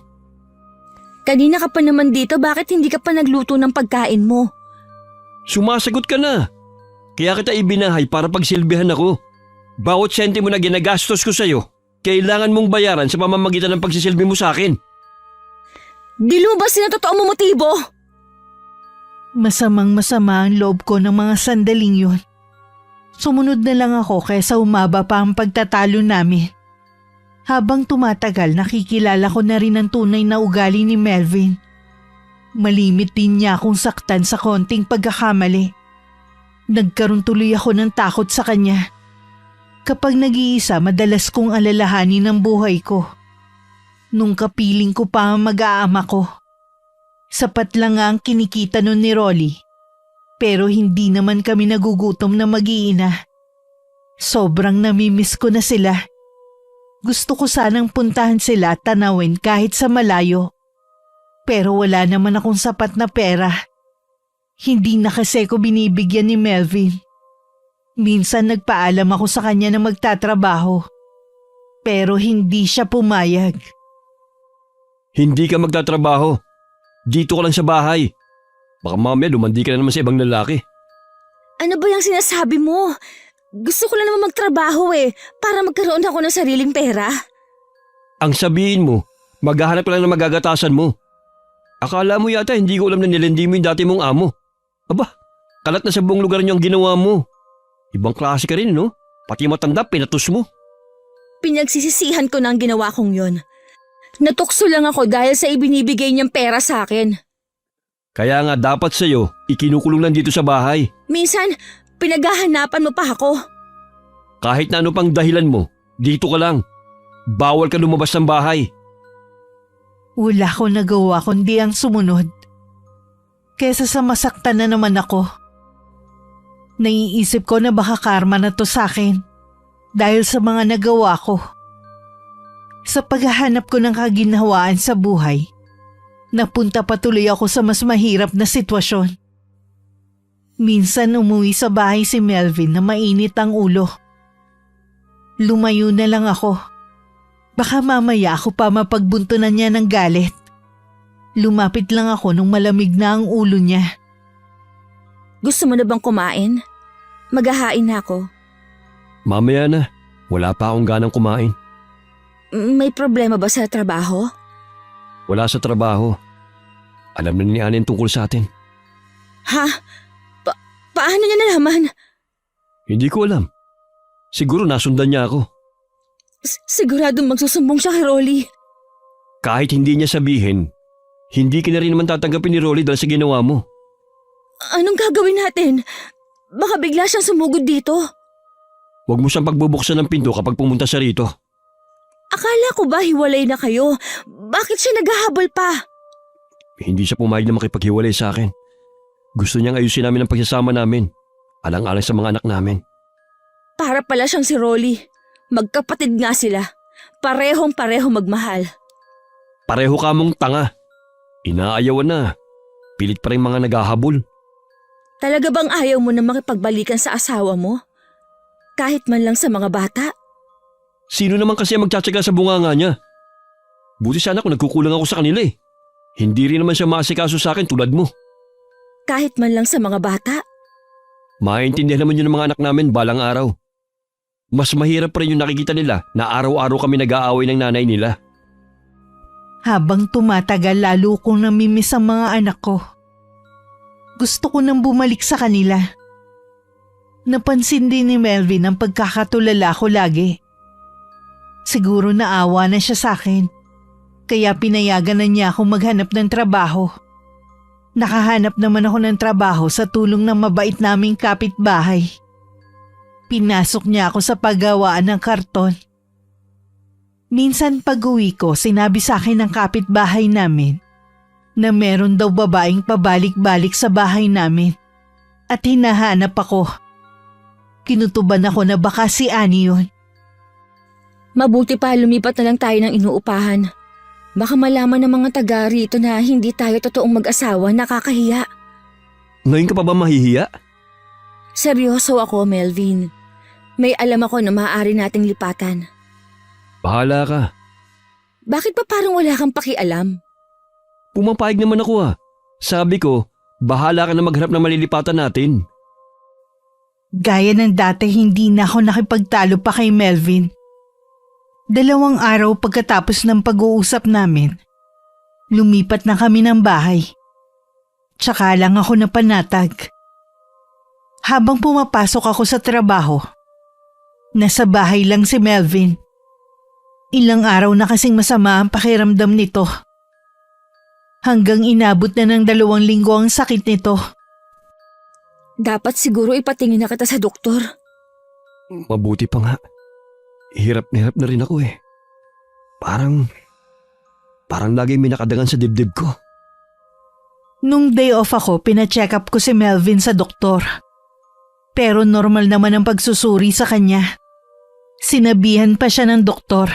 Kanina ka pa naman dito, bakit hindi ka pa nagluto ng pagkain mo? Sumasagot ka na. Kaya kita ibinahay para pagsilbihan ako. Bawat sentimo na ginagastos ko sa'yo, kailangan mong bayaran sa pamamagitan ng pagsisilbi mo sa akin. Di lumabas na totoo mo motibo. Masamang-masama ang loob ko ng mga sandaling yun. Sumunod na lang ako kaysa umaba pa ang pagtatalo namin. Habang tumatagal, nakikilala ko na rin ang tunay na ugali ni Melvin. Malimit din niya akong saktan sa konting pagkakamali. Nagkaroon tuloy ako ng takot sa kanya. Kapag nag-iisa, madalas kong alalahanin ang buhay ko. Nung kapiling ko pa ang mag-aama ko. Sapat lang nga ang kinikita nun ni Rolly. Pero hindi naman kami nagugutom na mag-iina. Sobrang namimiss ko na sila. Gusto ko sanang puntahan sila at tanawin kahit sa malayo. Pero wala naman akong sapat na pera. Hindi na kasi ko binibigyan ni Melvin. Minsan nagpaalam ako sa kanya na magtatrabaho. Pero hindi siya pumayag. Hindi ka magtatrabaho. Dito ka lang sa bahay. Baka mamaya lumandi ka na naman sa ibang lalaki. Ano ba yung sinasabi mo? Gusto ko lang naman magtrabaho para magkaroon ako ng sariling pera. Ang sabihin mo, maghahanap ka lang ng magagatasan mo. Akala mo yata hindi ko alam na nilindi mo yung dati mong amo. Aba, kalat na sa buong lugar niyo ang ginawa mo. Ibang klase ka rin, no? Pati matanda, pinatus mo. Pinagsisisihan ko na ang ginawa kong yon. Natukso lang ako dahil sa ibinibigay niyang pera sa akin. Kaya nga dapat sa'yo, ikinukulong lang dito sa bahay. Minsan, pinaghahanapan mo pa ako. Kahit na ano pang dahilan mo, dito ka lang. Bawal ka lumabas ng bahay. Wala ko nagawa kundi ang sumunod. Kesa sa masaktan na naman ako. Naiisip ko na baka karma na to sa akin dahil sa mga nagawa ko. Sa paghahanap ko ng kaginhawaan sa buhay, napunta patuloy ako sa mas mahirap na sitwasyon. Minsan umuwi sa bahay si Melvin na mainit ang ulo. Lumayo na lang ako. Baka mamaya ako pa mapagbuntunan niya ng galit. Lumapit lang ako nung malamig na ang ulo niya. Gusto mo na bang kumain? Maghahain na ako. Mamaya na, wala pa akong ganang kumain. May problema ba sa trabaho? Wala sa trabaho. Alam na ni Anin tungkol sa atin. Ha? Paano niya nalaman? Hindi ko alam. Siguro nasundan niya ako. Siguradong magsusumbong siya kay Rolly. Kahit hindi niya sabihin, hindi ka na rin naman tatanggapin ni Rolly dahil sa ginawa mo. Anong gagawin natin? Baka bigla siyang sumugod dito. Huwag mo siyang pagbubuksan ng pinto kapag pumunta siya rito. Akala ko ba hiwalay na kayo? Bakit siya naghahabol pa? Hindi siya pumayag na makipaghiwalay sa akin. Gusto niyang ayusin namin ang pagsasama namin. Alang-alang sa mga anak namin. Para pala siyang si Rolly. Magkapatid nga sila. Parehong-pareho magmahal. Pareho ka mong tanga. Inaayawan na. Pilit pa rin mga naghahabol. Talaga bang ayaw mo na makipagbalikan sa asawa mo? Kahit man lang sa mga bata? Sino naman kasi ang magtsatsaga sa bunganga niya? Buti sana kung nagkukulang ako sa kanila eh. Hindi rin naman siya maasikaso sa akin tulad mo. Kahit man lang sa mga bata? Maintindihan naman yun ng mga anak namin balang araw. Mas mahirap pa rin yung nakikita nila na araw-araw kami nag-aaway ng nanay nila. Habang tumatagal, lalo kong namimiss ang mga anak ko. Gusto ko nang bumalik sa kanila. Napansin din ni Melvin ang pagkakatulala ko lagi. Siguro naawa na siya sa akin. Kaya pinayagan na niya akong maghanap ng trabaho. Nakahanap naman ako ng trabaho sa tulong ng mabait naming kapitbahay. Pinasok niya ako sa paggawaan ng karton. Minsan pag-uwi ko, sinabi sa akin ng kapitbahay namin na meron daw babaeng pabalik-balik sa bahay namin at hinahanap ako. Kinutuban ako na baka si Annie yun. Mabuti pa lumipat na lang tayo ng inuupahan. Baka malaman ng mga taga rito na hindi tayo totoong mag-asawa, nakakahiya. Ngayon ka pa ba mahihiya? Seryoso ako, Melvin. May alam ako na maaari nating lipatan. Bahala ka. Bakit pa parang wala kang pakialam? Pumapayag naman ako ah. Sabi ko, bahala ka na maghanap ng malilipatan natin. Gaya ng dati, hindi na ako nakipagtalo pa kay Melvin. 2 araw pagkatapos ng pag-uusap namin, lumipat na kami ng bahay. Tsaka lang ako napanatag. Habang pumapasok ako sa trabaho, nasa bahay lang si Melvin. Ilang araw na kasing masama ang pakiramdam nito. Hanggang inabot na ng 2 linggo ang sakit nito. Dapat siguro ipatingin na kita sa doktor. Mabuti pa nga. Hirap na rin ako eh. Parang lagi may nakadagan sa dibdib ko. Nung day off ako, pina-check up ko si Melvin sa doktor. Pero normal naman ang pagsusuri sa kanya. Sinabihan pa siya ng doktor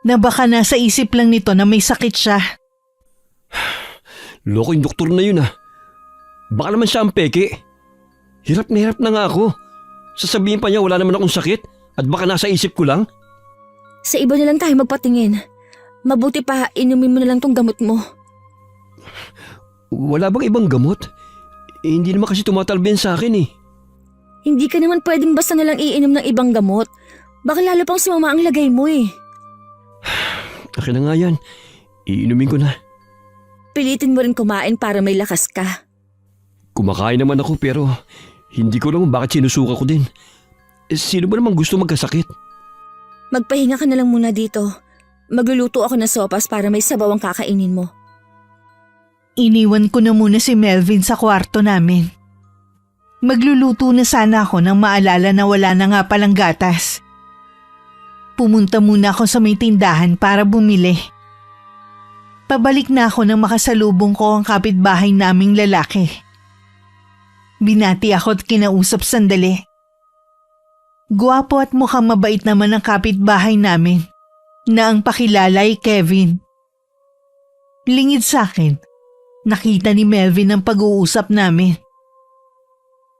na baka nasa isip lang nito na may sakit siya. Loko yung doktor na yun ah. Baka naman siya ang peke. Hirap na nga ako. Sasabihin pa niya wala naman akong sakit at baka nasa isip ko lang. Sa iba na lang tayo magpatingin. Mabuti pa, inumin mo na lang tong gamot mo. Wala bang ibang gamot? Hindi naman kasi tumatalben sa akin eh. Hindi ka naman pwedeng basta nalang iinom ng ibang gamot. Baka lalo pang sumama ang lagay mo eh. Akin na nga yan. Iinumin ko na. Pilitin mo rin kumain para may lakas ka. Kumakain naman ako pero hindi ko lang bakit sinusuka ko din. Sino ba naman gusto magkasakit? Magpahinga ka na lang muna dito. Magluluto ako ng sopas para may sabaw ang kakainin mo. Iniwan ko na muna si Melvin sa kwarto namin. Magluluto na sana ako nang maalala na wala na nga palang gatas. Pumunta muna ako sa may tindahan para bumili. Pabalik na ako nang makasalubong ko ang kapitbahay naming lalaki. Binati ako at kinausap sandali. Guwapo at mukhang mabait naman ang kapitbahay namin na ang pakilala ay Kevin. Lingid sa akin, nakita ni Melvin ang pag-uusap namin.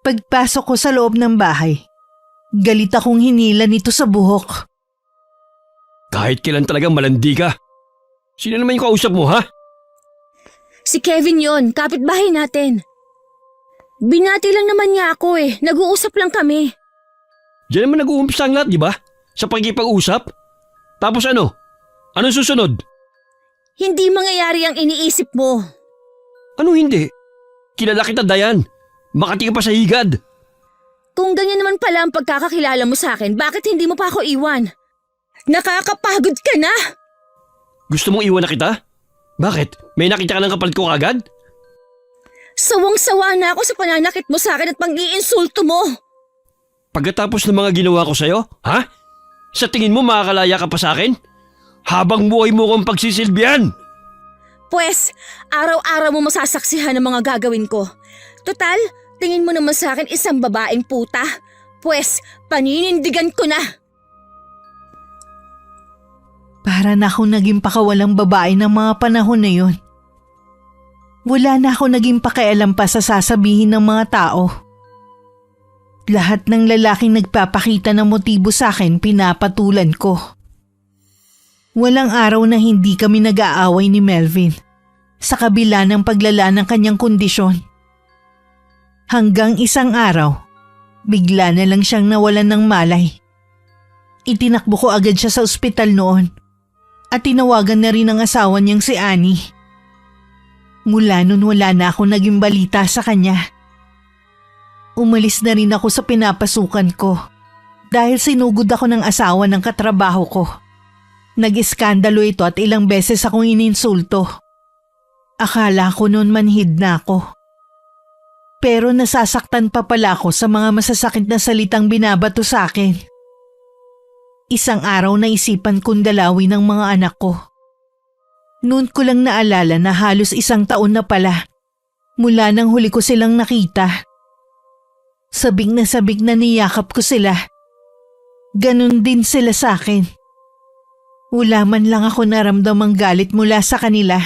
Pagpasok ko sa loob ng bahay, galit akong hinila nito sa buhok. Kahit kailan talagang malandi ka. Sino naman yung kausap mo ha? Si Kevin yon, kapitbahay natin. Binati lang naman niya ako eh, nag-uusap lang kami. Diyan naman nag-uumpisa ang lahat, di ba? Sa pagkipag-usap? Tapos ano? Anong susunod? Hindi mangyayari ang iniisip mo. Ano hindi? Kilala kita, Dayan. Makati ka pa sa higad. Kung ganyan naman pala ang pagkakakilala mo sa akin, bakit hindi mo pa ako iwan? Nakakapagod ka na! Gusto mong iwan na kita? Bakit? May nakita ka ng kapalit ko kagad? Sawang-sawa na ako sa pananakit mo sa akin at pang-iinsulto mo. Pagkatapos ng mga ginawa ko sa'yo, ha? Sa tingin mo makakalaya ka pa sa akin? Habang buhay mo kong pagsisilbihan! Pwes, araw-araw mo masasaksihan ang mga gagawin ko. Total, tingin mo naman sa akin isang babaeng puta. Pwes, paninindigan ko na. Para na akong naging pakawalang babae ng mga panahon na yun. Wala na ako naging pakialam pa sa sasabihin ng mga tao. Lahat ng lalaking nagpapakita ng motibo sa akin, pinapatulan ko. Walang araw na hindi kami nag-aaway ni Melvin sa kabila ng paglala ng kanyang kondisyon. Hanggang isang araw, bigla na lang siyang nawalan ng malay. Itinakbo ko agad siya sa ospital noon at tinawagan na rin ang asawa niyang si Annie. Mula nun wala na ako naging balita sa kanya. Umalis na rin ako sa pinapasukan ko dahil sinugod ako ng asawa ng katrabaho ko. Nag-iskandalo ito at ilang beses akong ininsulto. Akala ko noon manhid na ako. Pero nasasaktan pa pala ako sa mga masasakit na salitang binabato sa akin. Isang araw naisipan kong dalawin ng mga anak ko. Noon ko lang naalala na halos 1 taon na pala mula nang huli ko silang nakita. Sabik na niyakap ko sila. Ganon din sila sa akin. Wala man lang ako naramdamang galit mula sa kanila,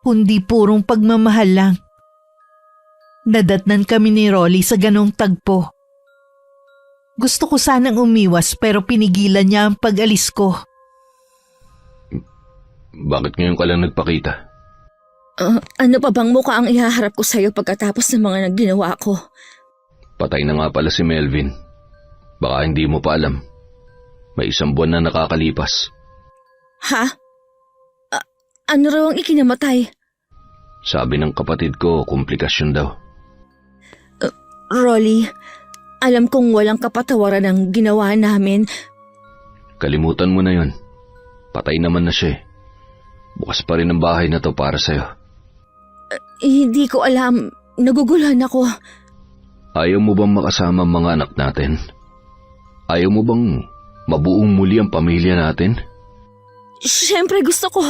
kundi purong pagmamahal lang. Nadatnan kami ni Rolly sa ganong tagpo. Gusto ko sanang umiwas pero pinigilan niya ang pag-alis ko. Bakit ngayon ka lang nagpakita? Ano pa bang mukha ang ihaharap ko sa'yo pagkatapos ng mga nagginawa ko? Patay na nga pala si Melvin. Baka hindi mo pa alam. May 1 buwan na nakakalipas. Ha? Ano raw ang ikinamatay? Sabi ng kapatid ko, komplikasyon daw. Rolly, alam kong walang kapatawaran ang ginawa namin. Kalimutan mo na yon. Patay naman na siya eh. Bukas pa rin ang bahay na to para sa'yo. Hindi ko alam. Naguguluhan ako. Ayaw mo bang makasama ang mga anak natin? Ayaw mo bang mabuong muli ang pamilya natin? Siyempre gusto ko.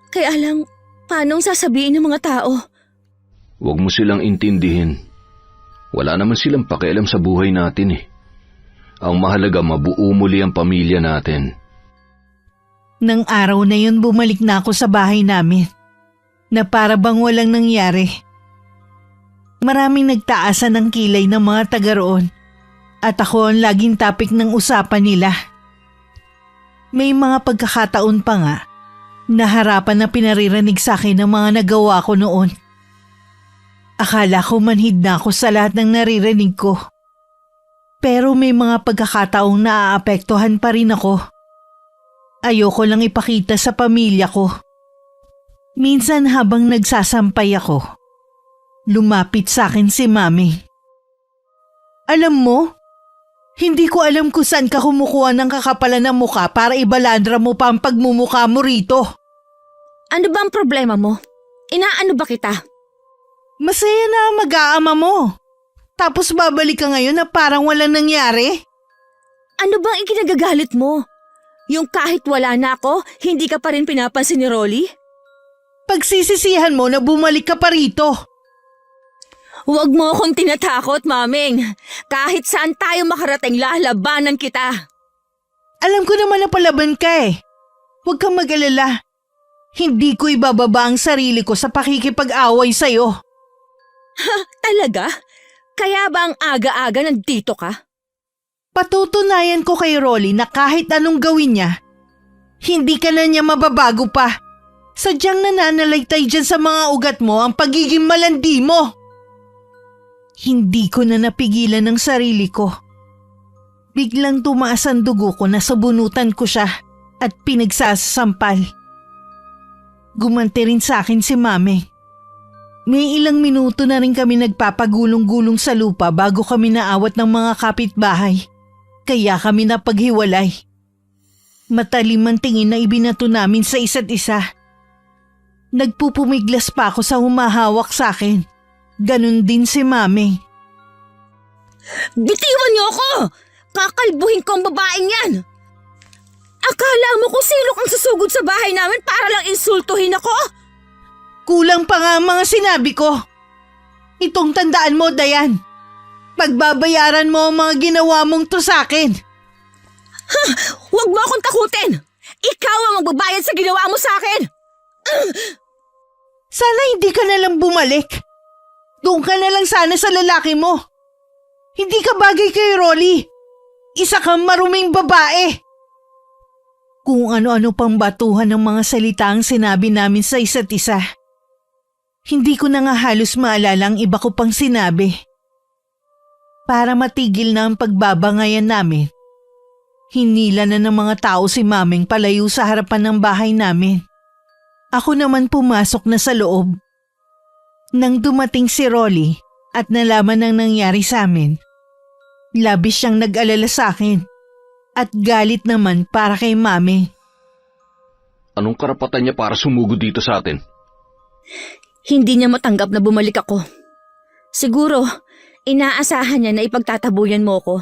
Kaya lang, paanong sasabihin ng mga tao? Huwag mo silang intindihin. Wala naman silang pakialam sa buhay natin eh. Ang mahalaga, mabuo muli ang pamilya natin. Nang araw na yun bumalik na ako sa bahay namin, na para bang walang nangyari. Maraming nagtaasan ng kilay ng mga taga roon at ako ang laging topic ng usapan nila. May mga pagkakataon pa nga na harapan na pinaririnig sa akin ng mga nagawa ko noon. Akala ko manhid na ako sa lahat ng naririnig ko. Pero may mga pagkakataong naaapektuhan pa rin ako. Ayoko lang ipakita sa pamilya ko. Minsan habang nagsasampay ako, lumapit sa akin si Mami. Alam mo, hindi ko alam kung saan ka kumukuha ng kakapalan ng muka para ibalandra mo pa ang pagmumukha mo rito. Ano ba ang problema mo? Inaano ba kita? Masaya na ang mag-aama mo. Tapos babalik ka ngayon na parang walang nangyari? Ano bang ikinagagalit mo? Yung kahit wala na ako, hindi ka pa rin pinapansin ni Rolly? Pagsisisihan mo na bumalik ka pa rito. Huwag mo akong tinatakot, Maming. Kahit saan tayo makarating, lalabanan kita. Alam ko naman na palaban ka eh. Huwag kang mag-alala. Hindi ko ibababa ang sarili ko sa pakikipag-away sa'yo. Ha, talaga? Kaya ba ang aga-aga nandito ka? Patutunayan ko kay Rolly na kahit anong gawin niya, hindi ka na niya mababago pa. Sadyang nananalaytay dyan sa mga ugat mo ang pagiging malandi mo. Hindi ko na napigilan ang sarili ko. Biglang tumaas ang dugo ko na sabunutan ko siya at pinagsasampal. Gumanti rin sa akin si Mami. May ilang minuto na rin kami nagpapagulong-gulong sa lupa bago kami naawat ng mga kapitbahay. Kaya kami napaghiwalay. Matalim ang tingin na ibinato namin sa isa't isa. Nagpupumiglas pa ako sa humahawak sa akin. Ganon din si Mami. Bitiwan niyo ako! Kakalbuhin ko ang babaeng yan! Akala mo kung sino kang susugod sa bahay namin para lang insultuhin ako? Kulang pa nga ang mga sinabi ko. Itong tandaan mo, Dayan. Pagbabayaran mo ang mga ginawa mong to sa akin. Ha! Huwag mo akong takutin! Ikaw ang magbabayad sa ginawa mo sa akin! Sana hindi ka na lang bumalik. Doon ka na lang sana sa lalaki mo. Hindi ka bagay kay Rolly. Isa kang maruming babae. Kung ano-ano pang batuhan ng mga salita ang sinabi namin sa isa't isa. Hindi ko na nga halos maalala ang iba ko pang sinabi. Para matigil na ang pagbabangayan namin, hinila na ng mga tao si Maming palayo sa harapan ng bahay namin. Ako naman pumasok na sa loob. Nang dumating si Rolly at nalaman ang nangyari sa amin, labis siyang nag-alala sa akin at galit naman para kay Mami. Anong karapatan niya para sumugod dito sa atin? Hindi niya matanggap na bumalik ako. Siguro, inaasahan niya na ipagtatabuyan mo ko.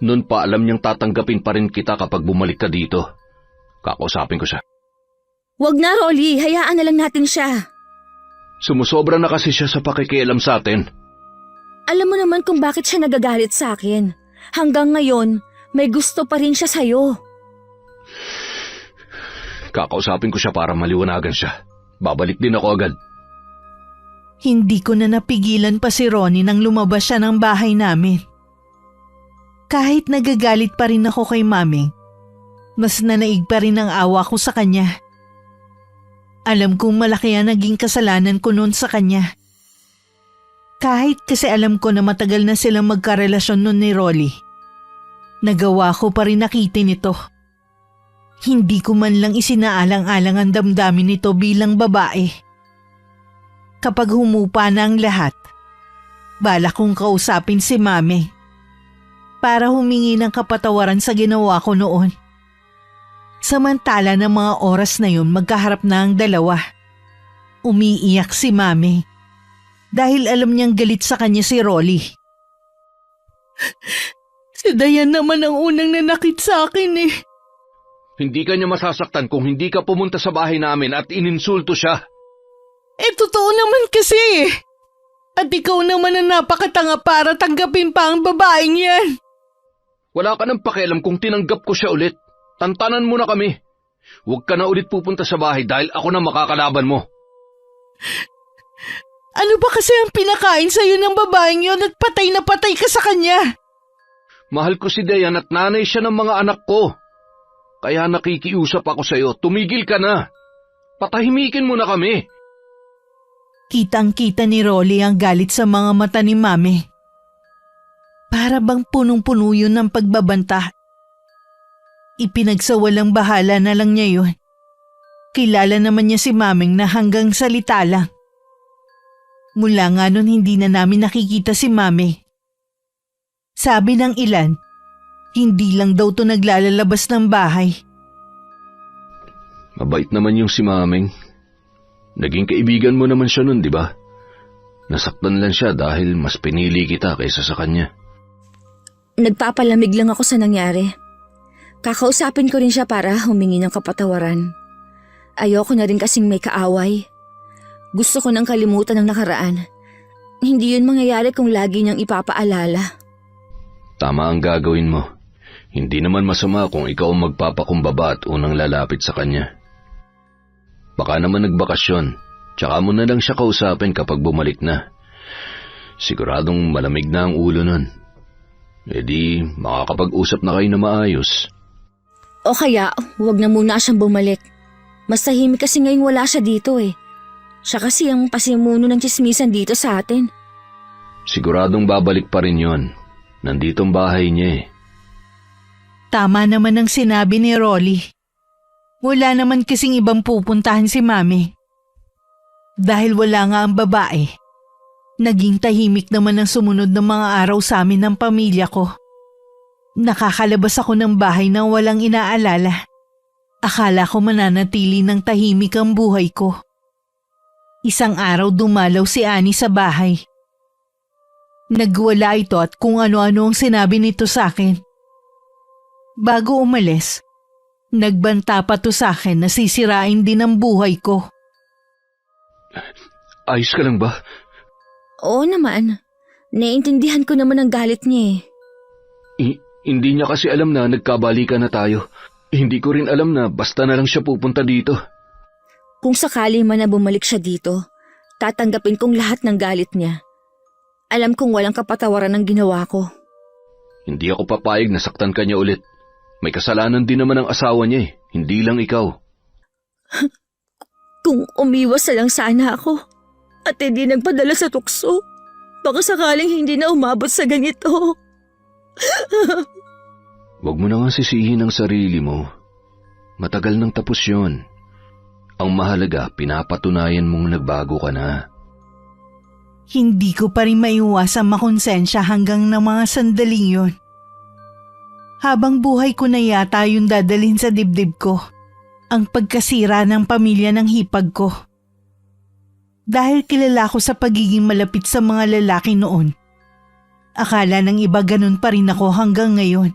Noon pa alam niyang tatanggapin pa rin kita kapag bumalik ka dito. Kakausapin ko siya. Wag na, Rolly. Hayaan na lang natin siya. Sumusobra na kasi siya sa pakikialam sa atin. Alam mo naman kung bakit siya nagagalit sa akin. Hanggang ngayon, may gusto pa rin siya sa'yo. Kakausapin ko siya para maliwanagan siya. Babalik din ako agad. Hindi ko na napigilan pa si Ronnie nang lumabas siya ng bahay namin. Kahit nagagalit pa rin ako kay Maming, mas nanaig pa rin ang awa ko sa kanya. Alam kong malaki ang naging kasalanan ko noon sa kanya. Kahit kasi alam ko na matagal na silang magkarelasyon nun ni Rolly, nagawa ko pa rin nakitin ito. Hindi ko man lang isinaalang-alang ang damdamin nito bilang babae. Kapag humupa na ang lahat, balak kong kausapin si Mami para humingi ng kapatawaran sa ginawa ko noon. Samantala ng mga oras na yun magkaharap na ang dalawa. Umiiyak si Mami dahil alam niyang galit sa kanya si Rolly. Si Dayan naman ang unang nanakit sa akin eh. Hindi ka niya masasaktan kung hindi ka pumunta sa bahay namin at ininsulto siya. Totoo naman kasi eh. At ikaw naman ang napakatanga para tanggapin pa ang babaeng yan. Wala ka nang pakialam kung tinanggap ko siya ulit. Tantanan mo na kami. Huwag ka na ulit pupunta sa bahay dahil ako na makakalaban mo. Ano ba kasi ang pinakain sa'yo ng babaeng yon at patay na patay ka sa kanya? Mahal ko si Dayan at nanay siya ng mga anak ko. Kaya nakikiusap ako sa'yo, tumigil ka na. Patahimikin mo na kami. Kitang-kita ni Rolly ang galit sa mga mata ni Mami. Para bang punong-puno yun ng pagbabanta. Ipinagsawalang bahala na lang niya yun. Kilala naman niya si Maming na hanggang salita lang. Mula nga nun hindi na namin nakikita si Mami. Sabi ng ilan, hindi lang daw to naglalabas ng bahay. Mabait naman yung si Maming. Naging kaibigan mo naman siya nun, di ba? Nasaktan lang siya dahil mas pinili kita kaysa sa kanya. Nagpapalamig lang ako sa nangyari. Kakausapin ko rin siya para humingi ng kapatawaran. Ayoko na rin kasing may kaaway. Gusto ko nang kalimutan ang nakaraan. Hindi yun mangyayari kung lagi niyang ipapaalala. Tama ang gagawin mo. Hindi naman masama kung ikaw ang magpapakumbaba at unang lalapit sa kanya. Baka naman nagbakasyon, tsaka mo na lang siya kausapin kapag bumalik na. Siguradong malamig na ang ulo nun. E di, makakapag-usap na kayo na maayos. O kaya, huwag na muna siyang bumalik. Mas tahimik kasi ngayong wala siya dito eh. Siya kasi ang pasimuno ng tsismisan dito sa atin. Siguradong babalik pa rin yon. Nandito ang bahay niya eh. Tama naman ang sinabi ni Rolly. Wala naman kasing ibang pupuntahan si Mami. Dahil wala nga ang babae, naging tahimik naman ang sumunod ng mga araw sa amin ng pamilya ko. Nakakalabas ako ng bahay nang walang inaalala. Akala ko mananatili ng tahimik ang buhay ko. Isang araw dumalaw si Annie sa bahay. Nagwala ito at kung ano-ano ang sinabi nito sa akin. Bago umalis, nagbanta pa to sa akin na sisirain din ang buhay ko. Ayos ka lang ba? Oo naman. Naiintindihan ko naman ang galit niya eh. Hindi niya kasi alam na nagkabalikan na tayo. Hindi ko rin alam na basta na lang siya pupunta dito. Kung sakali man na bumalik siya dito, tatanggapin kong lahat ng galit niya. Alam kong walang kapatawaran ang ginawa ko. Hindi ako papayag na saktan ka niya ulit. May kasalanan din naman ang asawa niya eh, hindi lang ikaw. Kung umiwas na lang sana ako at hindi nagpadala sa tukso, baka sakaling hindi na umabot sa ganito. Huwag mo na nga sisihin ang sarili mo. Matagal nang tapos yon. Ang mahalaga, pinapatunayan mong nagbago ka na. Hindi ko pa rin maiwasang makonsensya hanggang ng mga sandaling yon. Habang buhay ko na yata yung dadalhin sa dibdib ko, ang pagkasira ng pamilya ng hipag ko. Dahil kilala ko sa pagiging malapit sa mga lalaki noon, akala ng iba ganun pa rin ako hanggang ngayon.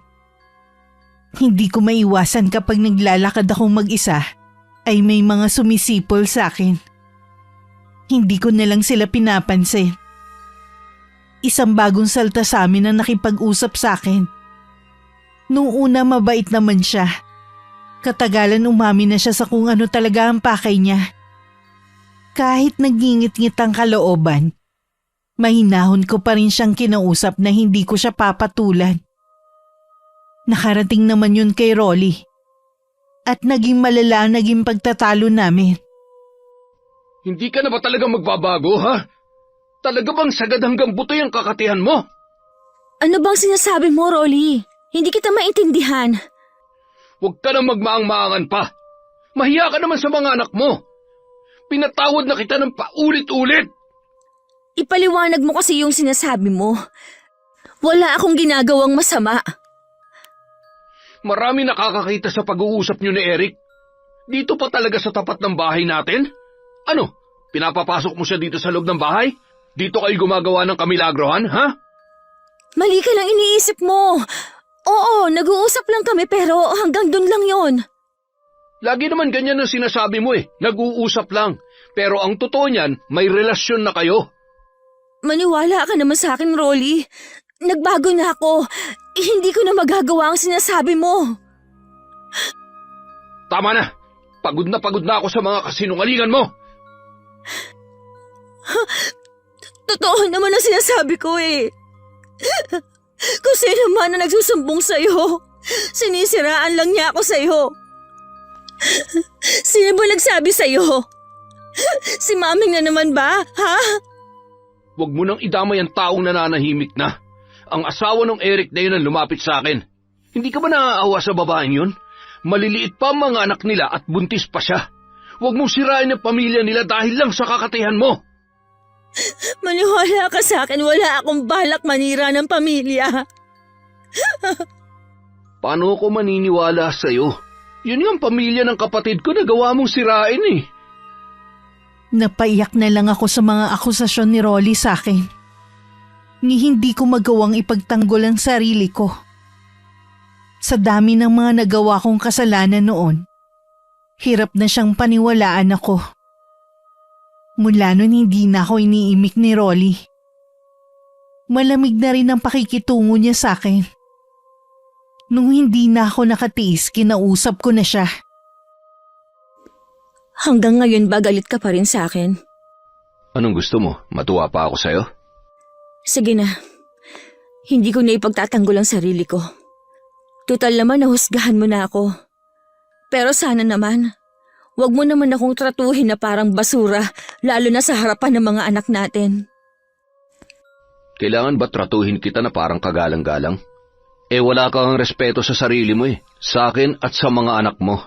Hindi ko maiwasan kapag naglalakad akong mag-isa ay may mga sumisipol sa akin. Hindi ko na lang sila pinapansin. Isang bagong salta sa amin ang nakipag-usap sa akin. Noong una mabait naman siya. Katagalan umamin na siya sa kung ano talaga ang pakay niya. Kahit nagingit-ngit ang kalooban, mahinahon ko pa rin siyang kinausap na hindi ko siya papatulan. Nakarating naman yun kay Rolly. At naging malala ang naging pagtatalo namin. Hindi ka na ba talaga magbabago, ha? Talaga bang sagad hanggang buto yung kakatihan mo? Ano bang sinasabi mo, Rolly? Hindi kita maintindihan. Huwag ka na magmaang-maangan pa. Mahiya ka naman sa mga anak mo. Pinatawad na kita ng paulit-ulit. Ipaliwanag mo kasi yung sinasabi mo. Wala akong ginagawang masama. Marami nakakakita sa pag-uusap niyo ni Eric. Dito pa talaga sa tapat ng bahay natin? Ano, pinapapasok mo siya dito sa loob ng bahay? Dito kayo gumagawa ng kamilagrohan, ha? Mali ka lang iniisip mo. Oo, nag-uusap lang kami pero hanggang dun lang yon. Lagi naman ganyan ang sinasabi mo nag-uusap lang. Pero ang totoo niyan, may relasyon na kayo. Maniwala ka naman sa akin, Rolly. Nagbago na ako. Hindi ko na magagawa ang sinasabi mo. Tama na. Pagod na ako sa mga kasinungalingan mo. Totoo naman ang sinasabi ko Kung sino man na nagsusumbong sa'yo, sinisiraan lang niya ako sa'yo. Sino ba nagsabi sa'yo? Si Maming na naman ba, ha? Huwag mo nang idamay ang taong nananahimik na. Ang asawa ng Eric na yun ang lumapit sa akin. Hindi ka ba naaawa sa babaeng yun? Maliliit pa ang mga anak nila at buntis pa siya. Huwag mong sirain ang pamilya nila dahil lang sa kakatihan mo. Maniwala ka sa akin, wala akong balak manira ng pamilya. Paano ko maniniwala sa'yo? Yun yung pamilya ng kapatid ko na gawa mong sirain Napaiyak na lang ako sa mga akusasyon ni Rolly sa akin. Ni hindi ko magawang ipagtanggol ang sarili ko. Sa dami ng mga nagawa kong kasalanan noon, hirap na siyang paniwalaan ako. Mula nun hindi na ako iniimik ni Rolly. Malamig na rin ang pakikitungo niya sa akin. Nung hindi na ako nakatiis, kinausap ko na siya. Hanggang ngayon ba galit ka pa rin sa akin? Anong gusto mo? Matuwa pa ako sa'yo? Sige na. Hindi ko na ipagtatanggol ang sarili ko. Tutal naman nahusgahan mo na ako. Pero sana naman, wag mo naman akong tratuhin na parang basura, lalo na sa harapan ng mga anak natin. Kailangan ba tratuhin kita na parang kagalang-galang? Wala kang respeto sa sarili mo sa akin at sa mga anak mo.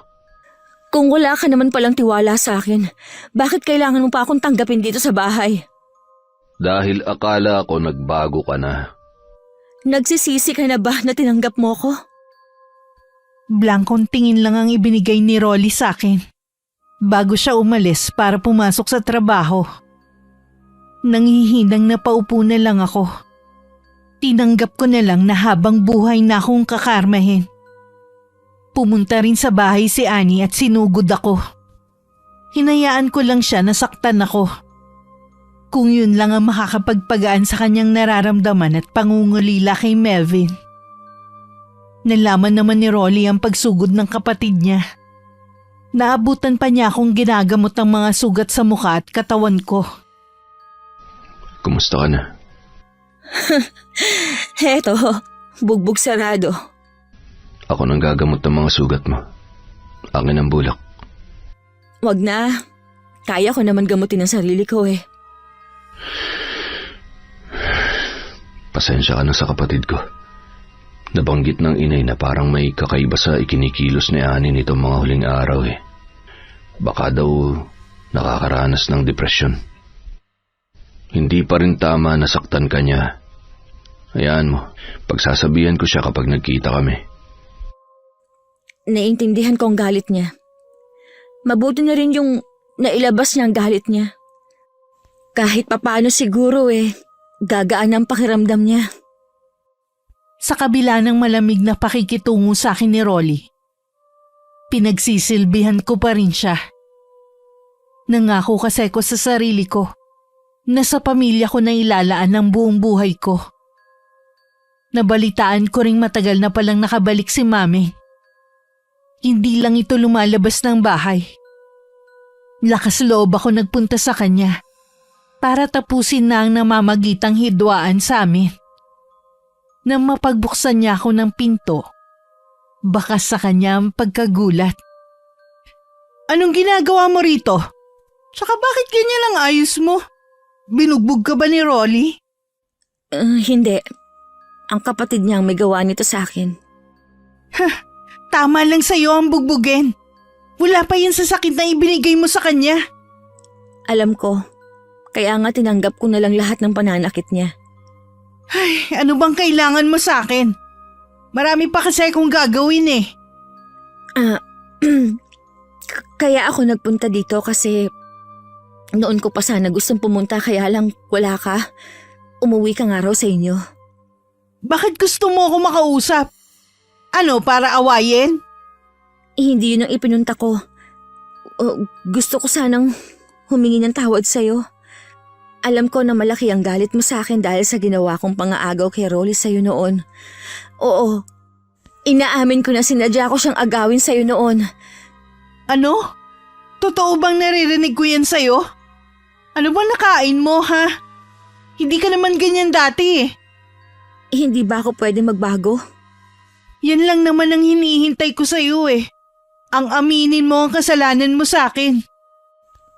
Kung wala ka naman palang tiwala sa akin, bakit kailangan mo pa akong tanggapin dito sa bahay? Dahil akala ko nagbago ka na. Nagsisisi ka na ba na tinanggap mo ko? Blankong tingin lang ang ibinigay ni Rolly sa akin bago siya umalis para pumasok sa trabaho. Nangihinang napaupo na lang ako. Tinanggap ko na lang na habang buhay na akong kakarmahin. Pumunta rin sa bahay si Annie at sinugod ako. Hinayaan ko lang siya na saktan ako. Kung yun lang ang makakapagpagaan sa kanyang nararamdaman at pangungulila kay Melvin. Nalaman naman ni Rolly ang pagsugod ng kapatid niya. Naabutan pa niya akong ginagamot ng mga sugat sa mukha at katawan ko. Kumusta ka na? Heto, bugbog sarado. Ako nang gagamot ng mga sugat mo. Akin ang bulak. Wag na. Kaya ko naman gamutin ang sarili ko Pasensya ka na sa kapatid ko. Nabanggit ng inay na parang may kakaiba sa ikinikilos ni Annie nitong mga huling araw Baka daw nakakaranas ng depresyon. Hindi pa rin tama na saktan ka niya. Hayaan mo, pagsasabihan ko siya kapag nagkita kami. Naiintindihan ko ang galit niya. Mabuti na rin yung nailabas niya ang galit niya. Kahit papaano siguro gagaan ang pakiramdam niya. Sa kabila ng malamig na pakikitungo sa akin ni Rolly, pinagsisilbihan ko pa rin siya. Nangako kasi ko sa sarili ko na sa pamilya ko na ilalaan ang buong buhay ko. Nabalitaan ko ring matagal na palang nakabalik si Mami. Hindi lang ito lumalabas ng bahay. Lakas loob ako nagpunta sa kanya para tapusin na ang namamagitang hidwaan sa amin. Nang mapagbuksan niya ako ng pinto, baka sa kanya ang pagkagulat. Anong ginagawa mo rito? Tsaka bakit ganyan ang ayos mo? Binugbog ka ba ni Rolly? Hindi. Ang kapatid niyang may gawa nito sa akin. Tama lang sa'yo ang bugbugin. Wala pa yun sa sakit na ibinigay mo sa kanya. Alam ko. Kaya nga tinanggap ko na lang lahat ng pananakit niya. Ay, ano bang kailangan mo sa akin? Marami pa kasi akong gagawin eh. Kaya ako nagpunta dito kasi noon ko pa sana gustong pumunta kaya lang wala ka. Umuwi ka nga raw sa inyo. Bakit gusto mo ako makausap? Ano, para awayin? Hindi yun ang ipinunta ko. Gusto ko sanang humingi ng tawad sa'yo. Alam ko na malaki ang galit mo sa akin dahil sa ginawa kong pangaagaw kay Rolly sa'yo noon. Oo, inaamin ko na sinadya ko siyang agawin sa'yo noon. Ano? Totoo bang naririnig ko yan sa'yo? Ano bang nakain mo, ha? Hindi ka naman ganyan dati eh. Hindi ba ako pwede magbago? Yan lang naman ang hinihintay ko sa'yo eh. Ang aminin mo ang kasalanan mo sa akin.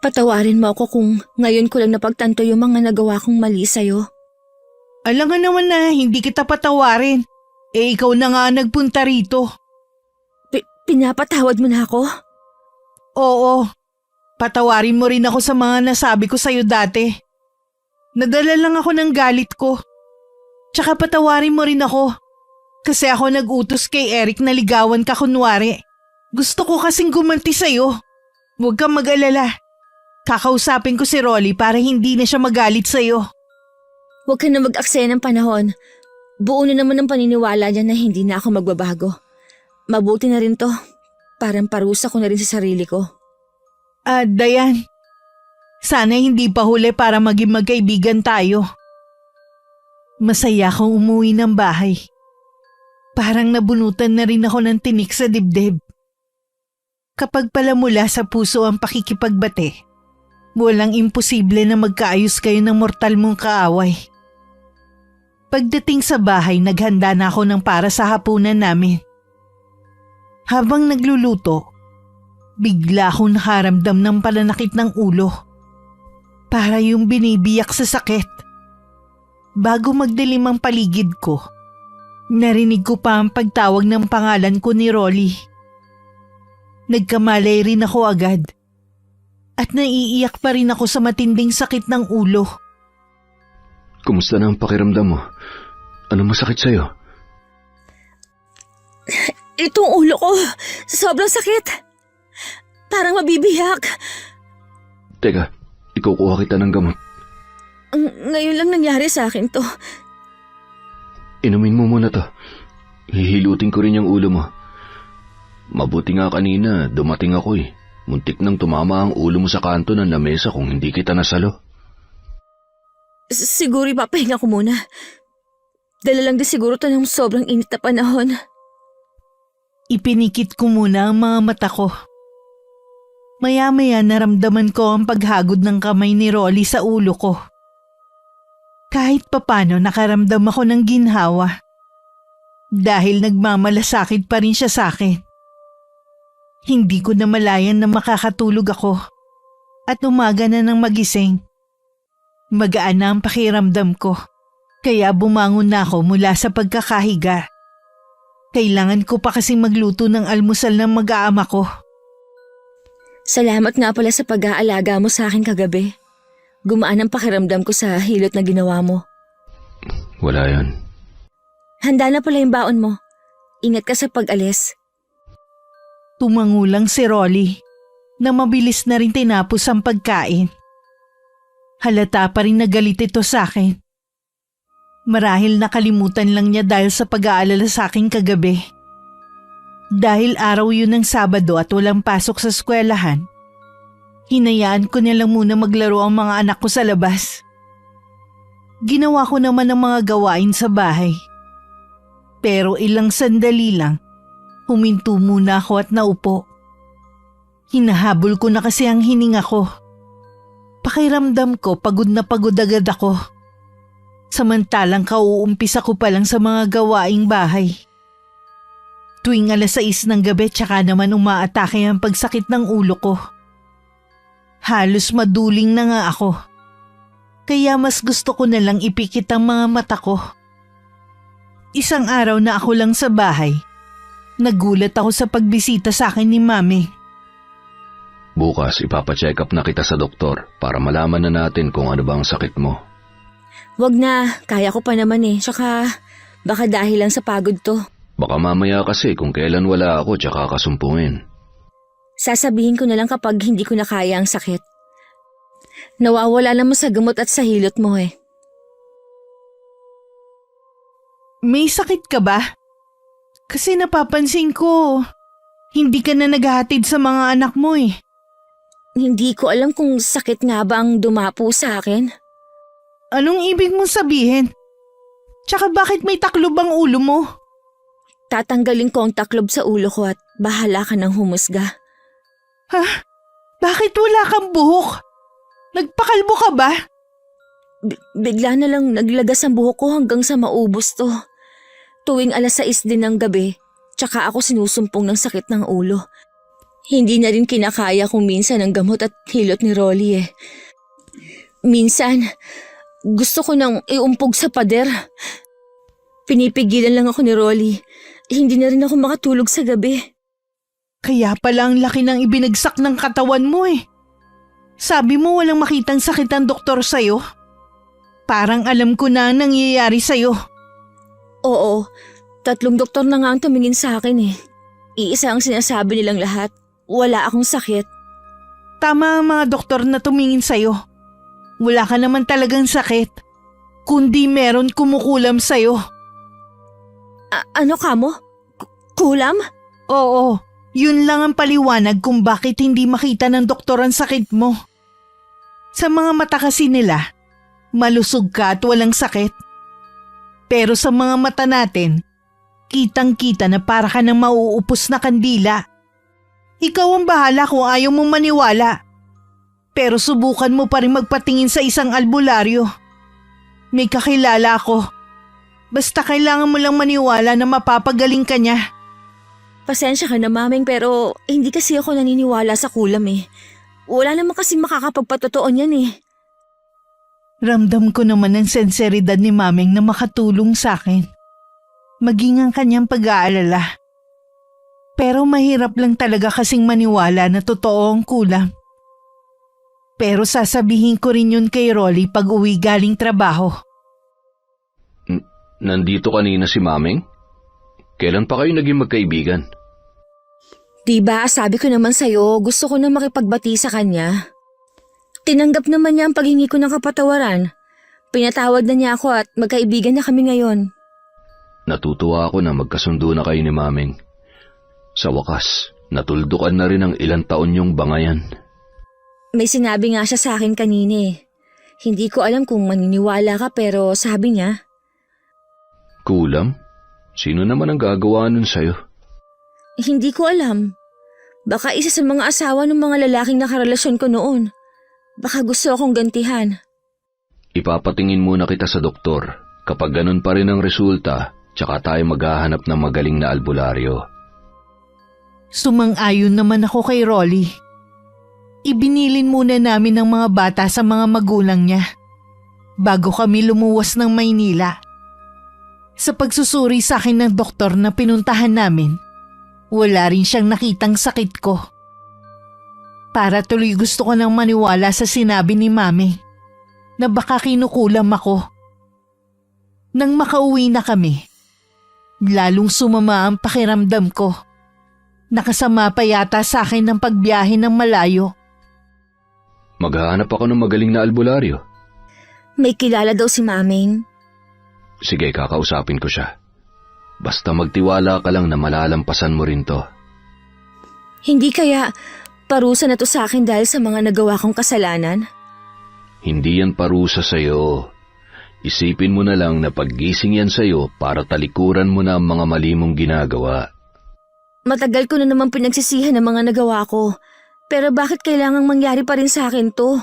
Patawarin mo ako kung ngayon ko lang napagtanto yung mga nagawa kong mali sa'yo. Alam nga naman na hindi kita patawarin. Eh ikaw na nga nagpunta rito. Pinapatawad mo na ako? Oo. Patawarin mo rin ako sa mga nasabi ko sa'yo dati. Nadala lang ako ng galit ko. Tsaka patawarin mo rin ako. Kasi ako nag-utos kay Eric na ligawan ka kunwari. Gusto ko kasing gumanti sa'yo. Huwag kang mag-alala. Kakausapin ko si Rolly para hindi na siya magalit sa'yo. Huwag ka na mag-aksaya ng panahon. Buo na naman ang paniniwala niya na hindi na ako magbabago. Mabuti na rin to. Parang parusa ko na rin sa sarili ko. Dayan. Sana hindi pa huli para maging magkaibigan tayo. Masaya akong umuwi ng bahay. Parang nabunutan na rin ako ng tinik sa dibdib. Kapag pala mula sa puso ang pakikipagbate, walang imposible na magkaayos kayo ng mortal mong kaaway. Pagdating sa bahay, naghanda na ako ng para sa hapunan namin. Habang nagluluto, bigla akong nakaramdam ng pananakit ng ulo. Para yung binibiyak sa sakit. Bago magdilim ang paligid ko, narinig ko pa ang pagtawag ng pangalan ko ni Rolly. Nagkamalay rin ako agad. At naiiyak pa rin ako sa matinding sakit ng ulo. Kumusta na ang pakiramdam mo? Ano masakit sa'yo? Itong ulo ko, sobrang sakit. Parang mabibiyak. Teka, ikukuha kita ng gamot. Ngayon lang nangyari sa akin to. Inumin mo muna to. Hihilutin ko rin yung ulo mo. Mabuti nga kanina, dumating ako eh. Muntik nang tumama ang ulo mo sa kanto ng lamesa kung hindi kita nasalo. Siguro ipapahinga ko muna. Dala lang din siguro to ng sobrang init na panahon. Ipinikit ko muna ang mga mata ko. Maya-maya naramdaman ko ang paghagod ng kamay ni Rolly sa ulo ko. Kahit papano nakaramdam ako ng ginhawa. Dahil nagmamalasakit pa rin siya sa akin. Hindi ko namalayan na makakatulog ako. At umaga na nang magising. Magaan na ang pakiramdam ko. Kaya bumangon na ako mula sa pagkakahiga. Kailangan ko pa kasing magluto ng almusal ng mag-aama ko. Salamat nga pala sa pag-aalaga mo sa akin kagabi. Gumaan ang pakiramdam ko sa hilot na ginawa mo. Wala yan. Handa na pala yung baon mo. Ingat ka sa pag-alis. Tumangulang si Rolly na mabilis na rin tinapos ang pagkain. Halata pa rin nagalit ito sa akin. Marahil nakalimutan lang niya dahil sa pag-aalala sa akin kagabi. Dahil araw yun ng Sabado at walang pasok sa eskwelahan, hinayaan ko nilang muna maglaro ang mga anak ko sa labas. Ginawa ko naman ang mga gawain sa bahay. Pero ilang sandali lang, huminto muna ako at naupo. Hinahabol ko na kasi ang hininga ko. Pakiramdam ko pagod na pagod agad ako. Samantalang kauumpisa ko pa lang sa mga gawaing bahay. Tuwing 6:00 ng gabi tsaka naman umaatake ang pagsakit ng ulo ko. Halos maduling na nga ako. Kaya mas gusto ko na lang ipikit ang mga mata ko. Isang araw na ako lang sa bahay, nagulat ako sa pagbisita sa akin ni Mami. Bukas ipapacheck up na kita sa doktor para malaman na natin kung ano ba ang sakit mo. Wag na, kaya ko pa naman eh. Tsaka baka dahil lang sa pagod to. Baka mamaya kasi kung kailan wala ako tsaka kasumpungin. Sasabihin ko na lang kapag hindi ko na kaya ang sakit. Nawawala naman sa gamot at sa hilot mo eh. May sakit ka ba? Kasi napapansin ko, hindi ka na naghahatid sa mga anak mo eh. Hindi ko alam kung sakit nga ba ang dumapo sa akin. Anong ibig mong sabihin? Tsaka bakit may taklob ang ulo mo? Tatanggalin ko ang taklob sa ulo ko at bahala ka ng humusga. Ha? Bakit wala kang buhok? Nagpakalbo ka ba? Bigla na lang naglagas ang buhok ko hanggang sa maubos to. Tuwing 6:00 din ng gabi, tsaka ako sinusumpong ng sakit ng ulo. Hindi na rin kinakaya kung minsan ang gamot at hilot ni Rolly eh. Minsan, gusto ko nang iumpog sa pader. Pinipigilan lang ako ni Rolly. Hindi na rin ako makatulog sa gabi. Kaya pala ang laki ng ibinagsak ng katawan mo eh. Sabi mo walang makitang sakit ang doktor sa'yo. Parang alam ko na ang nangyayari sa'yo. Oo, 3 doktor na nga ang tumingin sa akin eh. Iisa ang sinasabi nilang lahat. Wala akong sakit. Tama ang mga doktor na tumingin sa'yo. Wala ka naman talagang sakit. Kundi meron kumukulam sa'yo. Ano ka mo? Kulam? Oo, yun lang ang paliwanag kung bakit hindi makita ng doktor ang sakit mo. Sa mga mata kasi nila, malusog ka at walang sakit. Pero sa mga mata natin, kitang-kita na para ka ng mauupos na kandila. Ikaw ang bahala kung ayaw mong maniwala. Pero subukan mo pa rin magpatingin sa isang albularyo. May kakilala ako. Basta kailangan mo lang maniwala na mapapagaling ka niya. Pasensya ka na maming pero hindi kasi ako naniniwala sa kulam eh. Wala naman kasi makakapagpatotoo niyan eh. Ramdam ko naman ang senseridad ni Maming na makatulong sa akin. Maging ang kanyang pag-aalala. Pero mahirap lang talaga kasing maniwala na totoo ang kulam. Pero sasabihin ko rin yun kay Rolly pag uwi galing trabaho. Nandito kanina si Maming? Kailan pa kayo naging magkaibigan? Diba, sabi ko naman sa'yo, gusto ko na makipagbati sa kanya. Tinanggap naman niya ang paghingi ko ng kapatawaran. Pinatawad na niya ako at magkaibigan na kami ngayon. Natutuwa ako na magkasundo na kayo ni Maming. Sa wakas, natuldukan na rin ang ilang taon yung bangayan. May sinabi nga siya sa akin kanina eh. Hindi ko alam kung maniniwala ka pero sabi niya. Kulam? Sino naman ang gagawa nun sa'yo? Hindi ko alam. Baka isa sa mga asawa ng mga lalaking nakarelasyon ko noon. Baka gusto akong gantihan. Ipapatingin muna kita sa doktor. Kapag ganun pa rin ang resulta, tsaka tayo maghahanap ng magaling na albularyo. Sumang-ayon naman ako kay Rolly. Ibinilin muna namin ng mga bata sa mga magulang niya bago kami lumuwas ng Maynila. Sa pagsusuri sa akin ng doktor na pinuntahan namin, wala rin siyang nakitang sakit ko. Para tuloy gusto ko nang maniwala sa sinabi ni Mami na baka kinukulam ako. Nang makauwi na kami, lalong sumama ang pakiramdam ko. Nakasama pa yata sa akin ng pagbiyahe ng malayo. Maghahanap ako ng magaling na albularyo. May kilala daw si Maming. Sige, kakausapin ko siya. Basta magtiwala ka lang na malalampasan mo rin to. Hindi kaya parusa na to sa akin dahil sa mga nagawa kong kasalanan? Hindi yan parusa sa'yo. Isipin mo na lang na paggising yan sa'yo para talikuran mo na ang mga mali mong ginagawa. Matagal ko na naman pinagsisihan ng mga nagawa ko. Pero bakit kailangang mangyari pa rin sa akin to?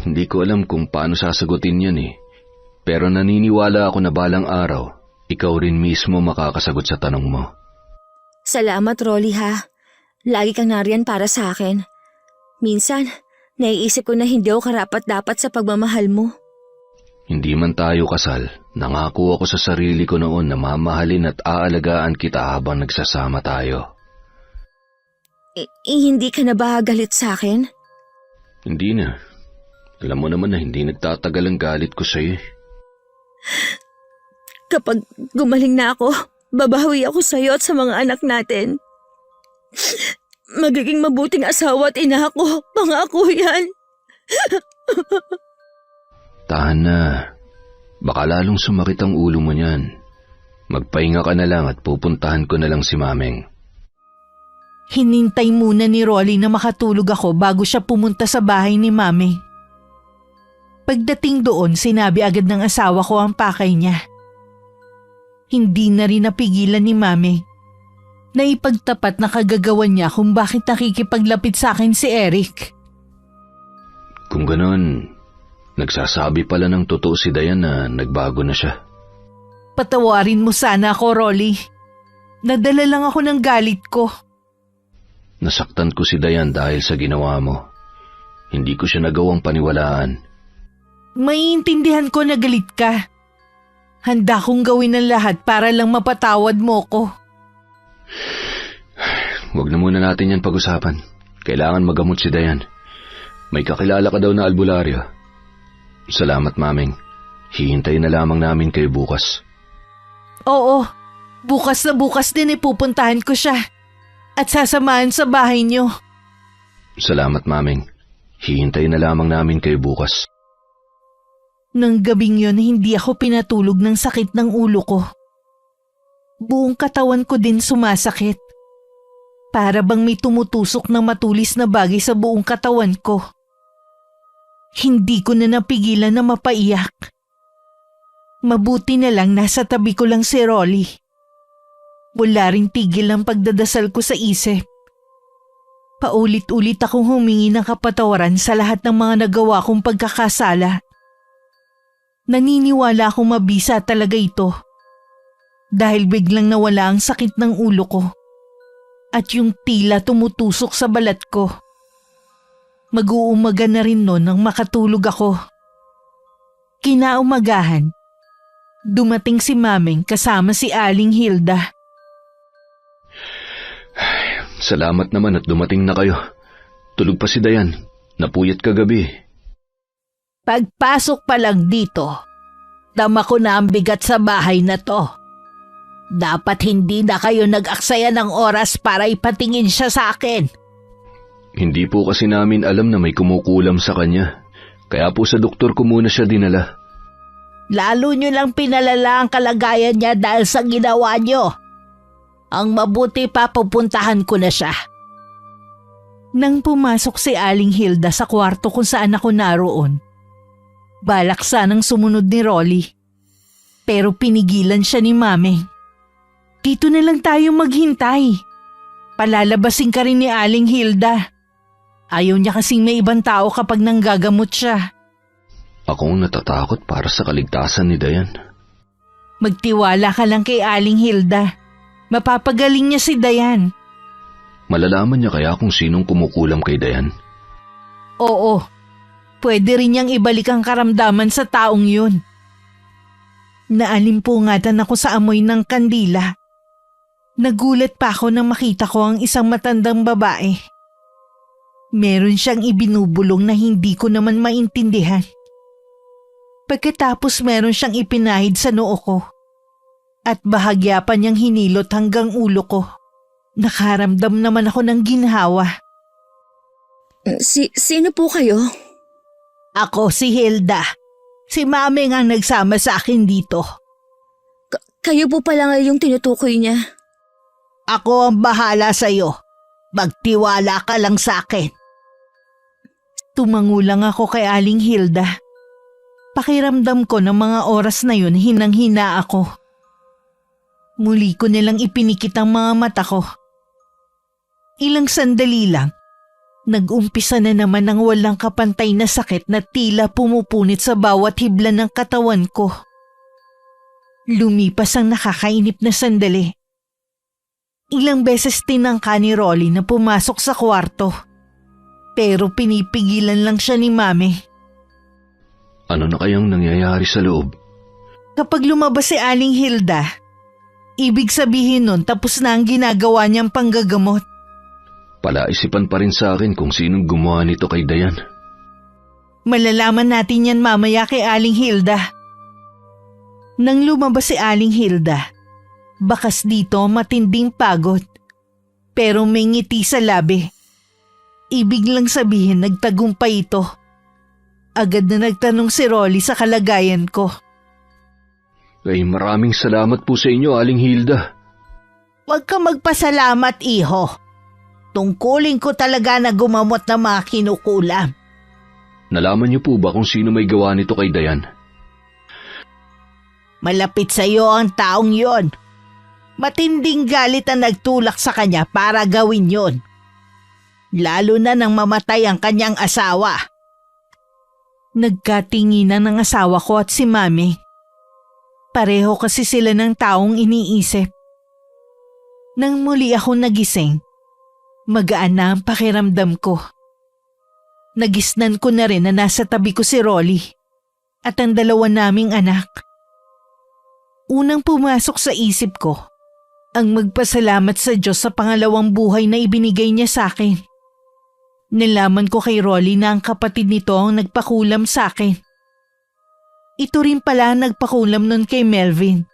Hindi ko alam kung paano sasagutin yan eh. Pero naniniwala ako na balang araw, ikaw rin mismo makakasagot sa tanong mo. Salamat, Rolly ha. Lagi kang nariyan para sa akin. Minsan, Naiisip ko na hindi ako karapat-dapat sa pagmamahal mo. Hindi man tayo kasal, nangako ako sa sarili ko noon na mamahalin at aalagaan kita habang nagsasama tayo. Hindi ka na ba galit sa akin? Hindi na. Alam mo naman na hindi nagtatagal ang galit ko sa'yo. Kapag gumaling na ako, babawi ako sa'yo at sa mga anak natin. Magiging mabuting asawa at ina ako. Pangako yan. Tahan na. Baka lalong sumakit ang ulo mo niyan. Magpahinga ka na lang at pupuntahan ko na lang si Mameng. Hinintay muna ni Rolly na makatulog ako bago siya pumunta sa bahay ni Mami. Pagdating doon, sinabi agad ng asawa ko ang pakay niya. Hindi na rin napigilan ni Mami na ipagtapat na kagagawan niya kung bakit nakikipaglapit sa akin si Eric. Kung ganon, nagsasabi pala ng totoo si Dayan na nagbago na siya. Patawarin mo sana ako, Rolly. Nadala lang ako ng galit ko. Nasaktan ko si Dayan dahil sa ginawa mo. Hindi ko siya nagawang paniwalaan. Maiintindihan ko na galit ka. Handa kong gawin ang lahat para lang mapatawad mo ko. Huwag na muna natin yan pag-usapan. Kailangan magamot si Dayan. May kakilala ka daw na albularyo. Salamat, Mameng. Hihintayin na lamang namin kayo bukas. Oo, bukas na bukas din ipupuntahan ko siya. At sasamahan sa bahay niyo. Salamat, Mameng. Hihintayin na lamang namin kayo bukas. Nang gabing yon, hindi ako pinatulog ng sakit ng ulo ko. Buong katawan ko din sumasakit. Para bang may tumutusok ng matulis na bagay sa buong katawan ko. Hindi ko na napigilan na mapaiyak. Mabuti na lang nasa tabi ko lang si Rolly. Wala ring tigil ang pagdadasal ko sa isip. Paulit-ulit akong humingi ng kapatawaran sa lahat ng mga nagawa kong pagkakasala. Naniniwala akong mabisa talaga ito. Dahil biglang nawala ang sakit ng ulo ko. At yung tila tumutusok sa balat ko. Mag-uumaga na rin noon nang makatulog ako. Kinaumagahan, dumating si Mameng kasama si Aling Hilda. Salamat naman at dumating na kayo. Tulog pa si Dayan. Napuyat kagabi. Pagpasok pa lang dito, dama ko na ang bigat sa bahay na to. Dapat hindi na kayo nag-aksaya ng oras para ipatingin siya sa akin. Hindi po kasi namin alam na may kumukulam sa kanya. Kaya po sa doktor ko muna siya dinala. Lalo nyo lang pinalala ang kalagayan niya dahil sa ginawa nyo. Ang mabuti pa pupuntahan ko na siya. Nang pumasok si Aling Hilda sa kwarto kung saan ako naroon, balak sanang sumunod ni Rolly. Pero pinigilan siya ni Mameng. Dito na lang tayo maghintay. Palalabasin ka rin ni Aling Hilda. Ayaw niya kasing may ibang tao kapag nanggagamot siya. Ako ang natatakot para sa kaligtasan ni Dayan. Magtiwala ka lang kay Aling Hilda. Mapapagaling niya si Dayan. Malalaman niya kaya kung sinong kumukulam kay Dayan? Oo. Pwede rin niyang ibalik ang karamdaman sa taong yun. Naalimpungatan ako sa amoy ng kandila. Nagulat pa ako nang makita ko ang isang matandang babae. Meron siyang ibinubulong na hindi ko naman maintindihan. Pagkatapos meron siyang ipinahid sa noo ko. At bahagya pa niyang hinilot hanggang ulo ko. Nakaramdam naman ako ng ginhawa. Sino po kayo? Ako si Hilda. Si Mameng ang nagsama sa akin dito. Kayo po pala nga yung tinutukoy niya. Ako ang bahala sa'yo. Magtiwala ka lang sa akin. Tumangulang ako kay Aling Hilda. Pakiramdam ko ng mga oras na yun hinang-hina ako. Muli ko nilang ipinikit ang mga mata ko. Ilang sandali lang, nag-umpisa na naman ang walang kapantay na sakit na tila pumupunit sa bawat hibla ng katawan ko. Lumipas ang nakakainip na sandali. Ilang beses tinangka ni Rolly na pumasok sa kwarto. Pero pinipigilan lang siya ni Mami. Ano na kayang nangyayari sa loob? Kapag lumabas si Aling Hilda, ibig sabihin nun tapos na ang ginagawa niyang panggagamot. Palaisipan pa rin sa akin kung sinong gumawa nito kay Dayan. Malalaman natin yan mamaya kay Aling Hilda. Nang lumabas si Aling Hilda, bakas dito matinding pagod. Pero may ngiti sa labi. Ibig lang sabihin nagtagumpay ito. Agad na nagtanong si Rolly sa kalagayan ko. Ay maraming salamat po sa inyo, Aling Hilda. Huwag ka magpasalamat, iho. Tungkulin ko talaga na gumamot ng mga kinukulam. Nalaman niyo po ba kung sino may gawa nito kay Dayan? Malapit sa iyo ang taong yon. Matinding galit ang nagtulak sa kanya para gawin yon. Lalo na nang mamatay ang kanyang asawa. Nagkatinginan ng asawa ko at si Mami. Pareho kasi sila ng taong iniisip. Nang muli ako nagising, magaan na ang pakiramdam ko. Nagisnan ko na rin na nasa tabi ko si Rolly at ang dalawa naming anak. Unang pumasok sa isip ko, ang magpasalamat sa Diyos sa pangalawang buhay na ibinigay niya sa akin. Nalaman ko kay Rolly na ang kapatid nito ang nagpakulam sa akin. Ito rin pala ang nagpakulam nun kay Melvin.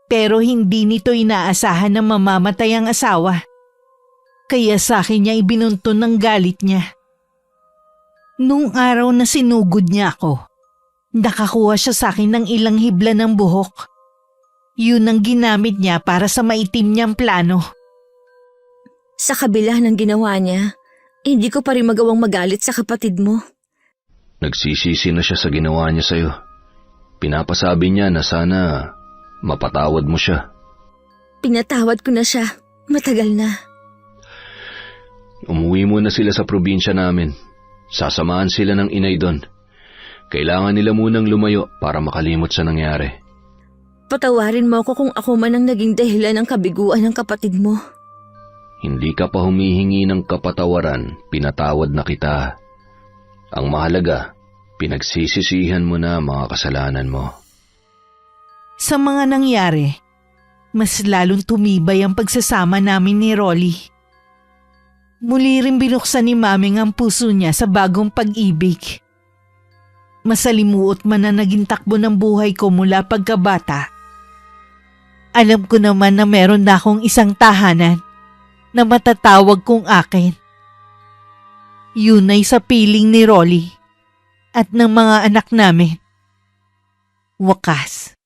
Pero hindi nito inaasahan na mamamatay ang asawa. Kaya sa akin niya ibinunton ng galit niya. Nung araw na sinugod niya ako, nakakuha siya sa akin ng ilang hibla ng buhok. Yun ang ginamit niya para sa maitim niyang plano. Sa kabila ng ginawa niya, hindi ko pa rin magawang magalit sa kapatid mo. Nagsisisi na siya sa ginawa niya sa'yo. Pinapasabi niya na sana mapatawad mo siya. Pinatawad ko na siya. Matagal na. Umuwi muna sila sa probinsya namin. Sasamahan sila ng inay doon. Kailangan nila munang lumayo para makalimot sa nangyari. Patawarin mo ako kung ako man ang naging dahilan ng kabiguan ng kapatid mo. Hindi ka pa humihingi ng kapatawaran, pinatawad na kita. Ang mahalaga, pinagsisisihan mo na mga kasalanan mo. Sa mga nangyari, mas lalong tumibay ang pagsasama namin ni Rolly. Muli rin binuksan ni Maming ang puso niya sa bagong pag-ibig. Masalimuot man na naging takbo ng buhay ko mula pagkabata. Alam ko naman na meron na akong isang tahanan na matatawag kong akin. Yun ay sa piling ni Rolly at ng mga anak namin. Wakas,